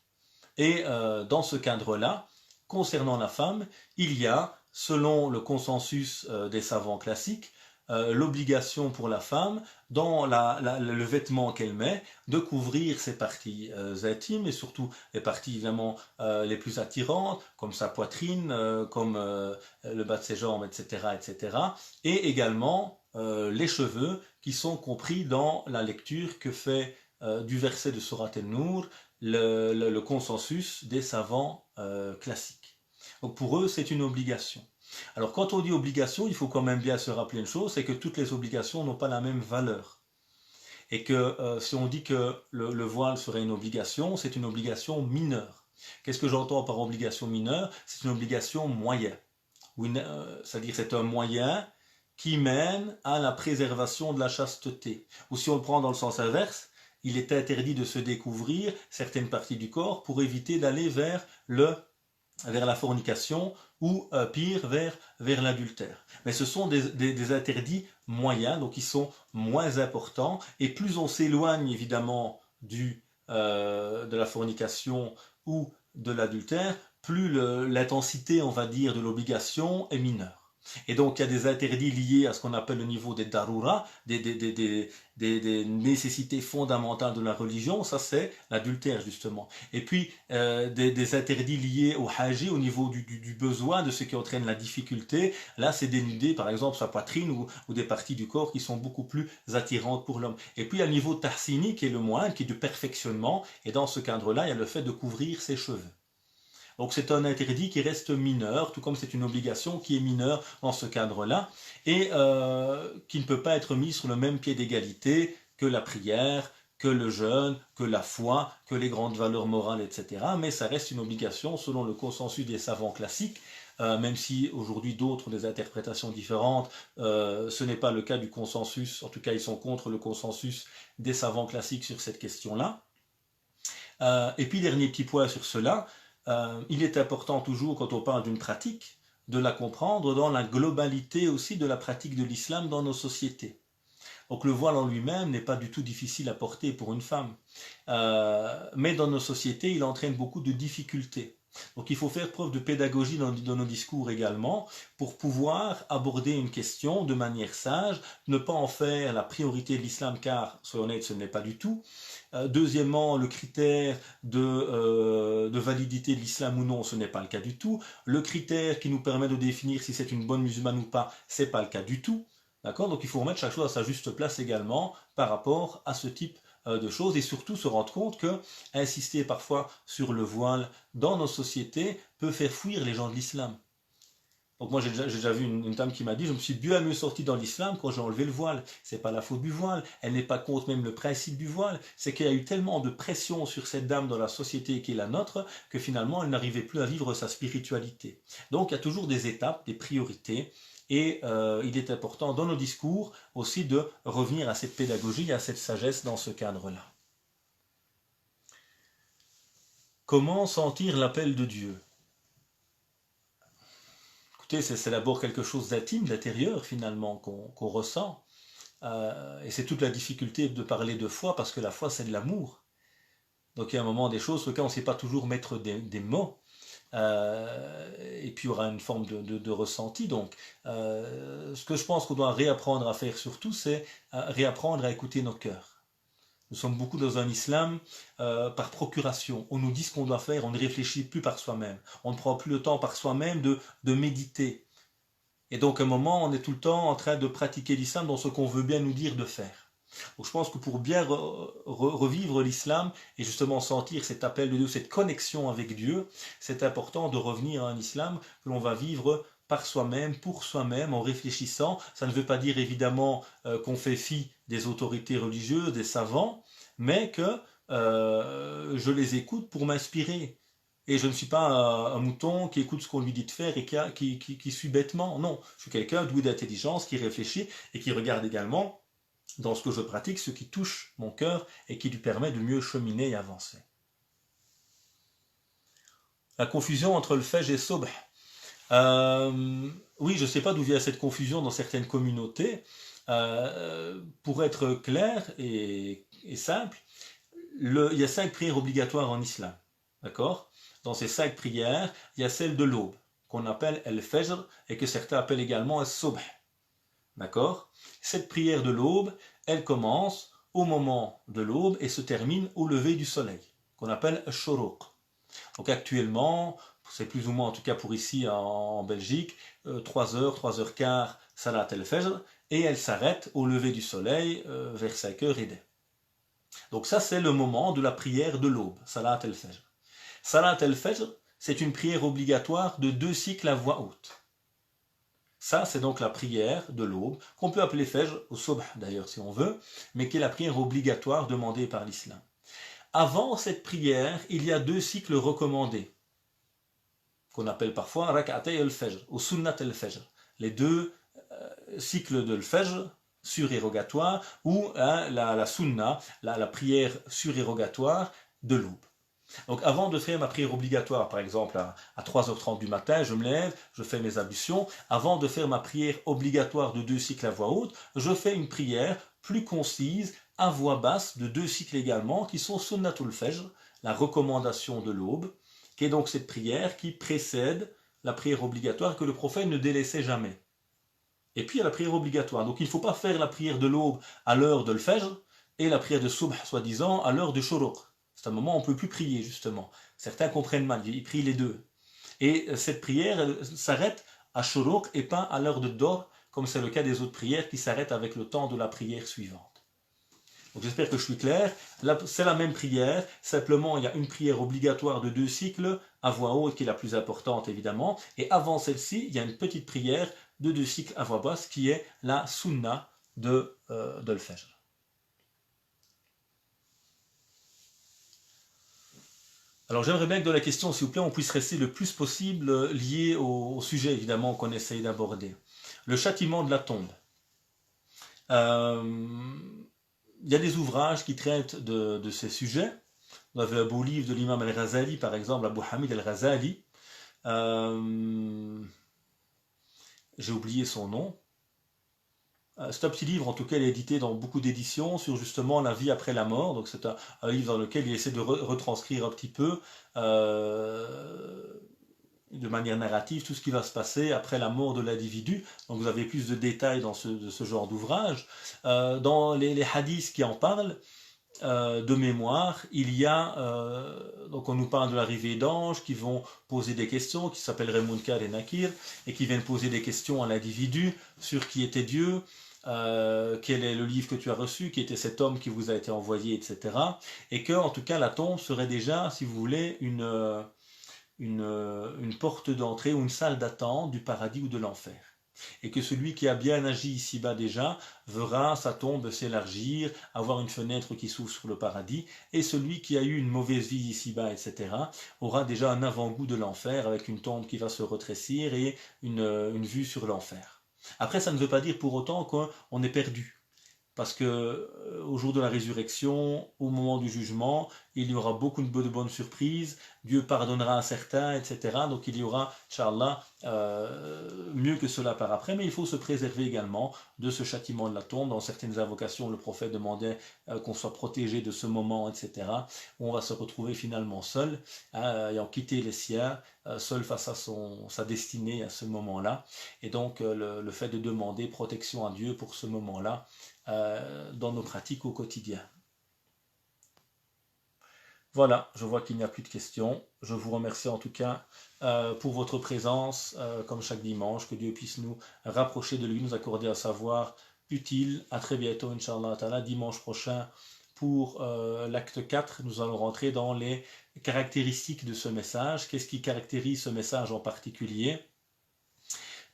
Et dans ce cadre-là, concernant la femme, il y a, selon le consensus des savants classiques, l'obligation pour la femme, dans le vêtement qu'elle met, de couvrir ses parties intimes et surtout les parties évidemment les plus attirantes, comme sa poitrine, comme le bas de ses jambes, etc., etc. Et également les cheveux qui sont compris dans la lecture que fait du verset de Surat An-Nur le consensus des savants classiques. Donc pour eux, c'est une obligation. Alors quand on dit obligation, il faut quand même bien se rappeler une chose, c'est que toutes les obligations n'ont pas la même valeur. Et que si on dit que le voile serait une obligation, c'est une obligation mineure. Qu'est-ce que j'entends par obligation mineure? C'est une obligation moyenne. C'est-à-dire c'est un moyen qui mène à la préservation de la chasteté. Ou si on le prend dans le sens inverse, il est interdit de se découvrir certaines parties du corps pour éviter d'aller vers la fornication ou pire, vers l'adultère. Mais ce sont des interdits moyens, donc ils sont moins importants, et plus on s'éloigne évidemment de la fornication ou de l'adultère, plus l'intensité, on va dire, de l'obligation est mineure. Et donc il y a des interdits liés à ce qu'on appelle le niveau des darura, des nécessités fondamentales de la religion, ça c'est l'adultère justement. Et puis des interdits liés au haji, au niveau du besoin, de ce qui entraîne la difficulté. Là c'est dénuder par exemple sa poitrine ou des parties du corps qui sont beaucoup plus attirantes pour l'homme. Et puis il y a le niveau tahsini qui est le moindre, qui est du perfectionnement, et dans ce cadre-là il y a le fait de couvrir ses cheveux. Donc c'est un interdit qui reste mineur, tout comme c'est une obligation qui est mineure dans ce cadre-là, et qui ne peut pas être mise sur le même pied d'égalité que la prière, que le jeûne, que la foi, que les grandes valeurs morales, etc. Mais ça reste une obligation selon le consensus des savants classiques, même si aujourd'hui d'autres ont des interprétations différentes, ce n'est pas le cas du consensus, en tout cas ils sont contre le consensus des savants classiques sur cette question-là. Et puis dernier petit point sur cela, il est important toujours, quand on parle d'une pratique, de la comprendre dans la globalité aussi de la pratique de l'islam dans nos sociétés. Donc le voile en lui-même n'est pas du tout difficile à porter pour une femme. Mais dans nos sociétés, il entraîne beaucoup de difficultés. Donc il faut faire preuve de pédagogie dans nos discours également pour pouvoir aborder une question de manière sage, ne pas en faire la priorité de l'islam car, soyons honnêtes, ce n'est pas du tout. Deuxièmement, le critère de validité de l'islam ou non, ce n'est pas le cas du tout. Le critère qui nous permet de définir si c'est une bonne musulmane ou pas, ce n'est pas le cas du tout. D'accord? Donc il faut remettre chaque chose à sa juste place également par rapport à ce type de choses et surtout se rendre compte que insister parfois sur le voile dans nos sociétés peut faire fuir les gens de l'islam. Donc moi j'ai déjà vu une dame qui m'a dit je me suis bien mieux sorti dans l'islam quand j'ai enlevé le voile. C'est pas la faute du voile, elle n'est pas contre même le principe du voile, c'est qu'il y a eu tellement de pression sur cette dame dans la société qui est la nôtre que finalement elle n'arrivait plus à vivre sa spiritualité. Donc il y a toujours des étapes, des priorités. Et il est important dans nos discours aussi de revenir à cette pédagogie, à cette sagesse dans ce cadre-là. Comment sentir l'appel de Dieu? Écoutez, c'est d'abord quelque chose d'intime, d'intérieur finalement qu'on ressent. Et c'est toute la difficulté de parler de foi parce que la foi c'est de l'amour. Donc il y a un moment des choses sur lesquelles on ne sait pas toujours mettre des mots. Et puis il y aura une forme de ressenti. Donc, ce que je pense qu'on doit réapprendre à faire surtout, c'est réapprendre à écouter nos cœurs. Nous sommes beaucoup dans un islam par procuration. On nous dit ce qu'on doit faire, on ne réfléchit plus par soi-même. On ne prend plus le temps par soi-même de méditer. Et donc à un moment, on est tout le temps en train de pratiquer l'islam dans ce qu'on veut bien nous dire de faire. Donc je pense que pour bien revivre l'islam et justement sentir cet appel de Dieu, cette connexion avec Dieu, c'est important de revenir à un islam que l'on va vivre par soi-même, pour soi-même, en réfléchissant. Ça ne veut pas dire évidemment qu'on fait fi des autorités religieuses, des savants, mais que je les écoute pour m'inspirer. Et je ne suis pas un mouton qui écoute ce qu'on lui dit de faire et qui suit bêtement. Non, je suis quelqu'un doué d'intelligence, qui réfléchit et qui regarde également dans ce que je pratique, ce qui touche mon cœur et qui lui permet de mieux cheminer et avancer. La confusion entre le fajr et sobh. Oui, je ne sais pas d'où vient cette confusion dans certaines communautés. Pour être clair et simple, il y a 5 prières obligatoires en islam. D'accord? Dans ces 5 prières, il y a celle de l'aube, qu'on appelle el-fajr et que certains appellent également el-sobh. D'accord? Cette prière de l'aube, elle commence au moment de l'aube et se termine au lever du soleil, qu'on appelle el-shuruq. Donc actuellement, c'est plus ou moins en tout cas pour ici en Belgique, 3h, 3h15, Salat el-Fajr, et elle s'arrête au lever du soleil vers 5h et des. Donc ça c'est le moment de la prière de l'aube, Salat el-Fajr. Salat el-Fajr, c'est une prière obligatoire de 2 cycles à voix haute. Ça c'est donc la prière de l'aube, qu'on peut appeler Fajr, ou Subh d'ailleurs si on veut, mais qui est la prière obligatoire demandée par l'islam. Avant cette prière, il y a 2 cycles recommandés, qu'on appelle parfois Rak'atay al-Fajr ou Sunnat al-Fajr. Les 2 cycles de al-Fajr surérogatoire ou la Sunna, la prière surérogatoire de l'aube. Donc avant de faire ma prière obligatoire, par exemple à 3h30 du matin, je me lève, je fais mes ablutions. Avant de faire ma prière obligatoire de 2 cycles à voix haute, je fais une prière plus concise, à voix basse, de 2 cycles également, qui sont Sunnatul Fajr, la recommandation de l'aube, qui est donc cette prière qui précède la prière obligatoire que le prophète ne délaissait jamais. Et puis il y a la prière obligatoire. Donc il ne faut pas faire la prière de l'aube à l'heure de l'Fajr et la prière de Subh, soi-disant, à l'heure de Shuruq. C'est un moment où on ne peut plus prier, justement. Certains comprennent mal, ils prient les deux. Et cette prière, elle s'arrête à Shuruq et pas à l'heure de Dor, comme c'est le cas des autres prières qui s'arrêtent avec le temps de la prière suivante. Donc j'espère que je suis clair. C'est la même prière, simplement il y a une prière obligatoire de 2 cycles, à voix haute qui est la plus importante évidemment, et avant celle-ci, il y a une petite prière de 2 cycles à voix basse qui est la Sunna de l'Fajr. Alors j'aimerais bien que dans la question, s'il vous plaît, on puisse rester le plus possible lié au sujet évidemment qu'on essaye d'aborder. Le châtiment de la tombe. Il y a des ouvrages qui traitent de ces sujets. On avait un beau livre de l'imam al-Ghazali, par exemple, Abu Hamid al-Ghazali. J'ai oublié son nom. C'est un petit livre, en tout cas, il est édité dans beaucoup d'éditions sur justement la vie après la mort. Donc c'est un livre dans lequel il essaie de retranscrire un petit peu de manière narrative tout ce qui va se passer après la mort de l'individu. Donc vous avez plus de détails dans ce genre d'ouvrage. Dans les hadiths qui en parlent, de mémoire, il y a, donc on nous parle de l'arrivée d'anges qui vont poser des questions, qui s'appelleraient Munkar et Nakir, et qui viennent poser des questions à l'individu sur qui était Dieu, quel est le livre que tu as reçu, qui était cet homme qui vous a été envoyé, etc. Et que, en tout cas, la tombe serait déjà, si vous voulez, une porte d'entrée ou une salle d'attente du paradis ou de l'enfer. Et que celui qui a bien agi ici-bas déjà verra sa tombe s'élargir, avoir une fenêtre qui s'ouvre sur le paradis, et celui qui a eu une mauvaise vie ici-bas, etc., aura déjà un avant-goût de l'enfer avec une tombe qui va se rétrécir et une vue sur l'enfer. Après, ça ne veut pas dire pour autant qu'on est perdu. Parce que au jour de la résurrection, au moment du jugement, il y aura beaucoup de bonnes surprises, Dieu pardonnera à certains, etc. Donc il y aura, Inch'Allah, mieux que cela par après, mais il faut se préserver également de ce châtiment de la tombe. Dans certaines invocations, le prophète demandait qu'on soit protégé de ce moment, etc., où on va se retrouver finalement seul, ayant quitté les siens, seul face à sa destinée à ce moment-là. Et donc le fait de demander protection à Dieu pour ce moment-là, dans nos pratiques au quotidien. Voilà, je vois qu'il n'y a plus de questions. Je vous remercie en tout cas pour votre présence, comme chaque dimanche. Que Dieu puisse nous rapprocher de lui, nous accorder un savoir utile. À très bientôt, Inch'Allah Ta'ala, dimanche prochain pour l'acte 4. Nous allons rentrer dans les caractéristiques de ce message. Qu'est-ce qui caractérise ce message en particulier ?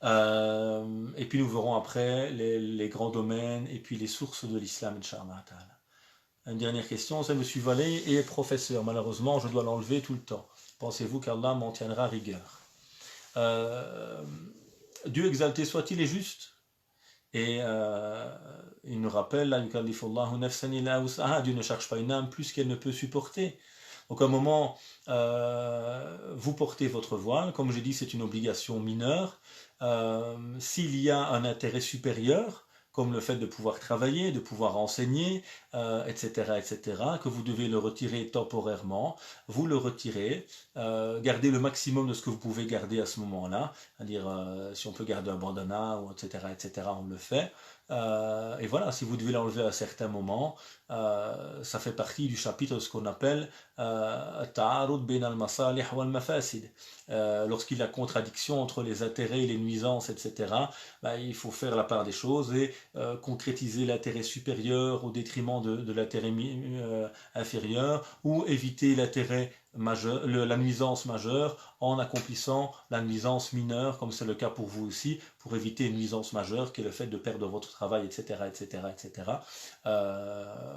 Et puis nous verrons après les grands domaines et puis les sources de l'islam, Inch'Allah ta'ala. Une dernière question, c'est Monsieur Vallée est professeur. Malheureusement, je dois l'enlever tout le temps. Pensez-vous qu'Allah m'en tiendra rigueur? Dieu exalté soit-il est juste. Et il nous rappelle, Dieu ne cherche pas une âme plus qu'elle ne peut supporter. Donc à un moment, vous portez votre voile, comme j'ai dit, c'est une obligation mineure. S'il y a un intérêt supérieur, comme le fait de pouvoir travailler, de pouvoir enseigner, etc., que vous devez le retirer temporairement, vous le retirez, gardez le maximum de ce que vous pouvez garder à ce moment-là, c'est-à-dire si on peut garder un bandana, ou etc., on le fait. Et voilà, si vous devez l'enlever à certains moments, ça fait partie du chapitre de ce qu'on appelle Ta'arud bin al-masalih wal mafasid. Lorsqu'il y a contradiction entre les intérêts et les nuisances, etc., il faut faire la part des choses et concrétiser l'intérêt supérieur au détriment de l'intérêt inférieur, ou éviter l'intérêt majeur, la nuisance majeure en accomplissant la nuisance mineure, comme c'est le cas pour vous aussi, pour éviter une nuisance majeure qui est le fait de perdre votre travail, etc.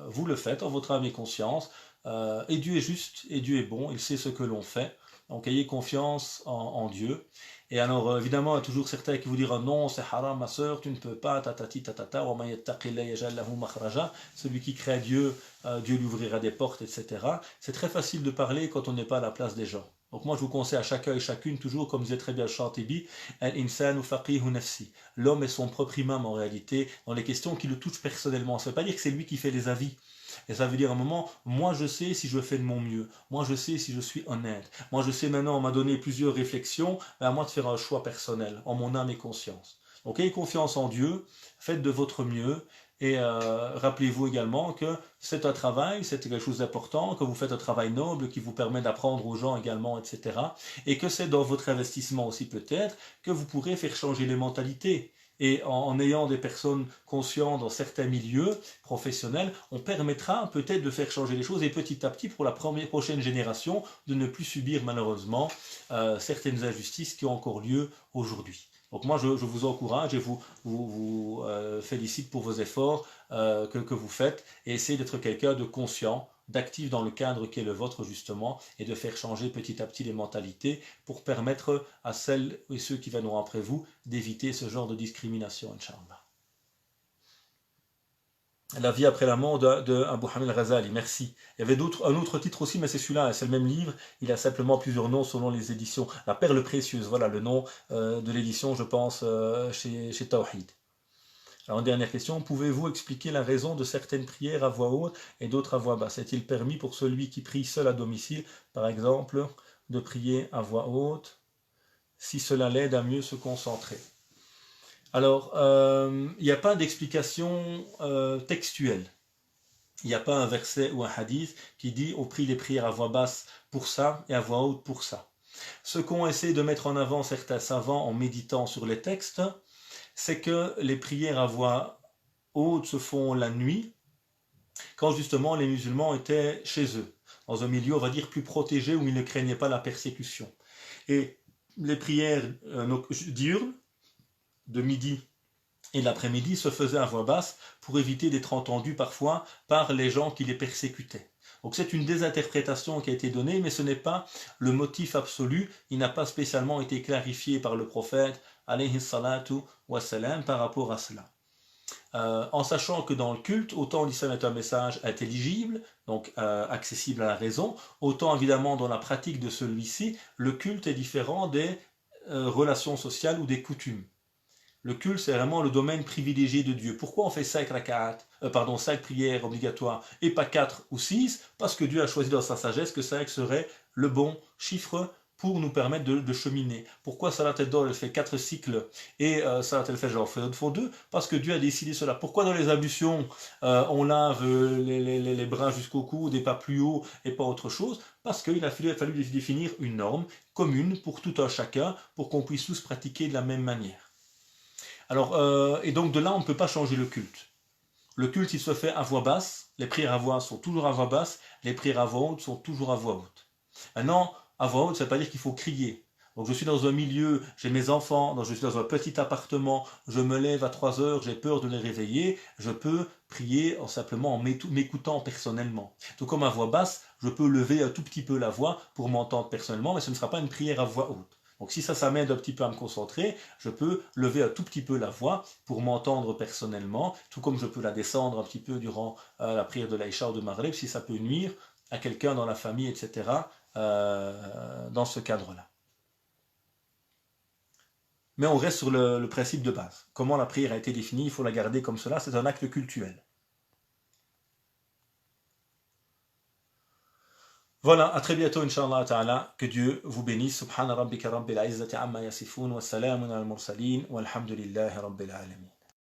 Vous le faites en votre âme et conscience, et Dieu est juste, et Dieu est bon, il sait ce que l'on fait. Donc ayez confiance en Dieu. Et alors évidemment, il y a toujours certains qui vous diront non, c'est haram ma soeur, tu ne peux pas, tatati tatata, wa man yattaqillah yaj'al lahu makhraja. Celui qui craint Dieu, Dieu lui ouvrira des portes, etc. C'est très facile de parler quand on n'est pas à la place des gens. Donc moi je vous conseille à chacun et chacune, toujours comme disait très bien le Shatibi, al-insanu faqihu nafsi. L'homme est son propre imam en réalité, dans les questions qui le touchent personnellement. Ça ne veut pas dire que c'est lui qui fait les avis. Et ça veut dire à un moment, moi je sais si je fais de mon mieux, moi je sais si je suis honnête, moi je sais maintenant, on m'a donné plusieurs réflexions, à moi de faire un choix personnel, en mon âme et conscience. Donc ayez confiance en Dieu, faites de votre mieux, et rappelez-vous également que c'est un travail, c'est quelque chose d'important, que vous faites un travail noble qui vous permet d'apprendre aux gens également, etc. Et que c'est dans votre investissement aussi peut-être que vous pourrez faire changer les mentalités. Et en ayant des personnes conscientes dans certains milieux professionnels, on permettra peut-être de faire changer les choses et petit à petit pour la prochaine génération de ne plus subir malheureusement certaines injustices qui ont encore lieu aujourd'hui. Donc moi je vous encourage et vous félicite pour vos efforts que vous faites et essayez d'être quelqu'un de conscient, d'actif dans le cadre qui est le vôtre justement et de faire changer petit à petit les mentalités pour permettre à celles et ceux qui viendront après vous d'éviter ce genre de discrimination, Inch'Allah. La vie après la mort de Abu Hamid al-Ghazali, merci. Il y avait un autre titre aussi, mais c'est celui-là, c'est le même livre, il a simplement plusieurs noms selon les éditions. La perle précieuse, voilà le nom de l'édition, je pense, chez Tawhid. Alors, dernière question, pouvez-vous expliquer la raison de certaines prières à voix haute et d'autres à voix basse? Est-il permis pour celui qui prie seul à domicile, par exemple, de prier à voix haute, si cela l'aide à mieux se concentrer? Alors, il n'y a pas d'explication textuelle. Il n'y a pas un verset ou un hadith qui dit on prie les prières à voix basse pour ça et à voix haute pour ça. Ce qu'ont essayé de mettre en avant certains savants en méditant sur les textes, c'est que les prières à voix haute se font la nuit, quand justement les musulmans étaient chez eux, dans un milieu, on va dire, plus protégé, où ils ne craignaient pas la persécution. Et les prières diurnes, de midi et de l'après-midi, se faisaient à voix basse pour éviter d'être entendues parfois par les gens qui les persécutaient. Donc c'est une désinterprétation qui a été donnée, mais ce n'est pas le motif absolu, il n'a pas spécialement été clarifié par le prophète, alayhi salatu wassalam, par rapport à cela. En sachant que dans le culte, autant l'islam est un message intelligible, donc accessible à la raison, autant évidemment dans la pratique de celui-ci, le culte est différent des relations sociales ou des coutumes. Le culte, c'est vraiment le domaine privilégié de Dieu. Pourquoi on fait 5 prières obligatoires et pas 4 ou 6? Parce que Dieu a choisi dans sa sagesse que 5 serait le bon chiffre pour nous permettre de cheminer. Pourquoi Salat el-Dor, elle fait 4 cycles et Salat el-Fajr en font 2? Parce que Dieu a décidé cela. Pourquoi dans les ablutions, on lave les bras jusqu'au coude et pas plus haut et pas autre chose? Parce qu'il a fallu définir une norme commune pour tout un chacun, pour qu'on puisse tous pratiquer de la même manière. Alors, et donc de là, on ne peut pas changer le culte. Le culte, il se fait à voix basse, les prières à voix sont toujours à voix basse, les prières à voix haute sont toujours à voix haute. Maintenant, à voix haute, ça ne veut pas dire qu'il faut crier. Donc je suis dans un milieu, j'ai mes enfants, donc je suis dans un petit appartement, je me lève à 3 heures, j'ai peur de les réveiller, je peux prier simplement en m'écoutant personnellement. Tout comme à voix basse, je peux lever un tout petit peu la voix pour m'entendre personnellement, mais ce ne sera pas une prière à voix haute. Donc si ça m'aide un petit peu à me concentrer, je peux lever un tout petit peu la voix pour m'entendre personnellement, tout comme je peux la descendre un petit peu durant la prière de l'Aïcha ou de Maghrib, si ça peut nuire à quelqu'un dans la famille, etc., dans ce cadre-là. Mais on reste sur le principe de base. Comment la prière a été définie, il faut la garder comme cela, c'est un acte cultuel. Voilà, à très bientôt, Inch'Allah Ta'ala. Que Dieu vous bénisse. Subhana rabbika rabbil izzati amma yasifun wa salamun al mursalin walhamdulillahi rabbil alamin.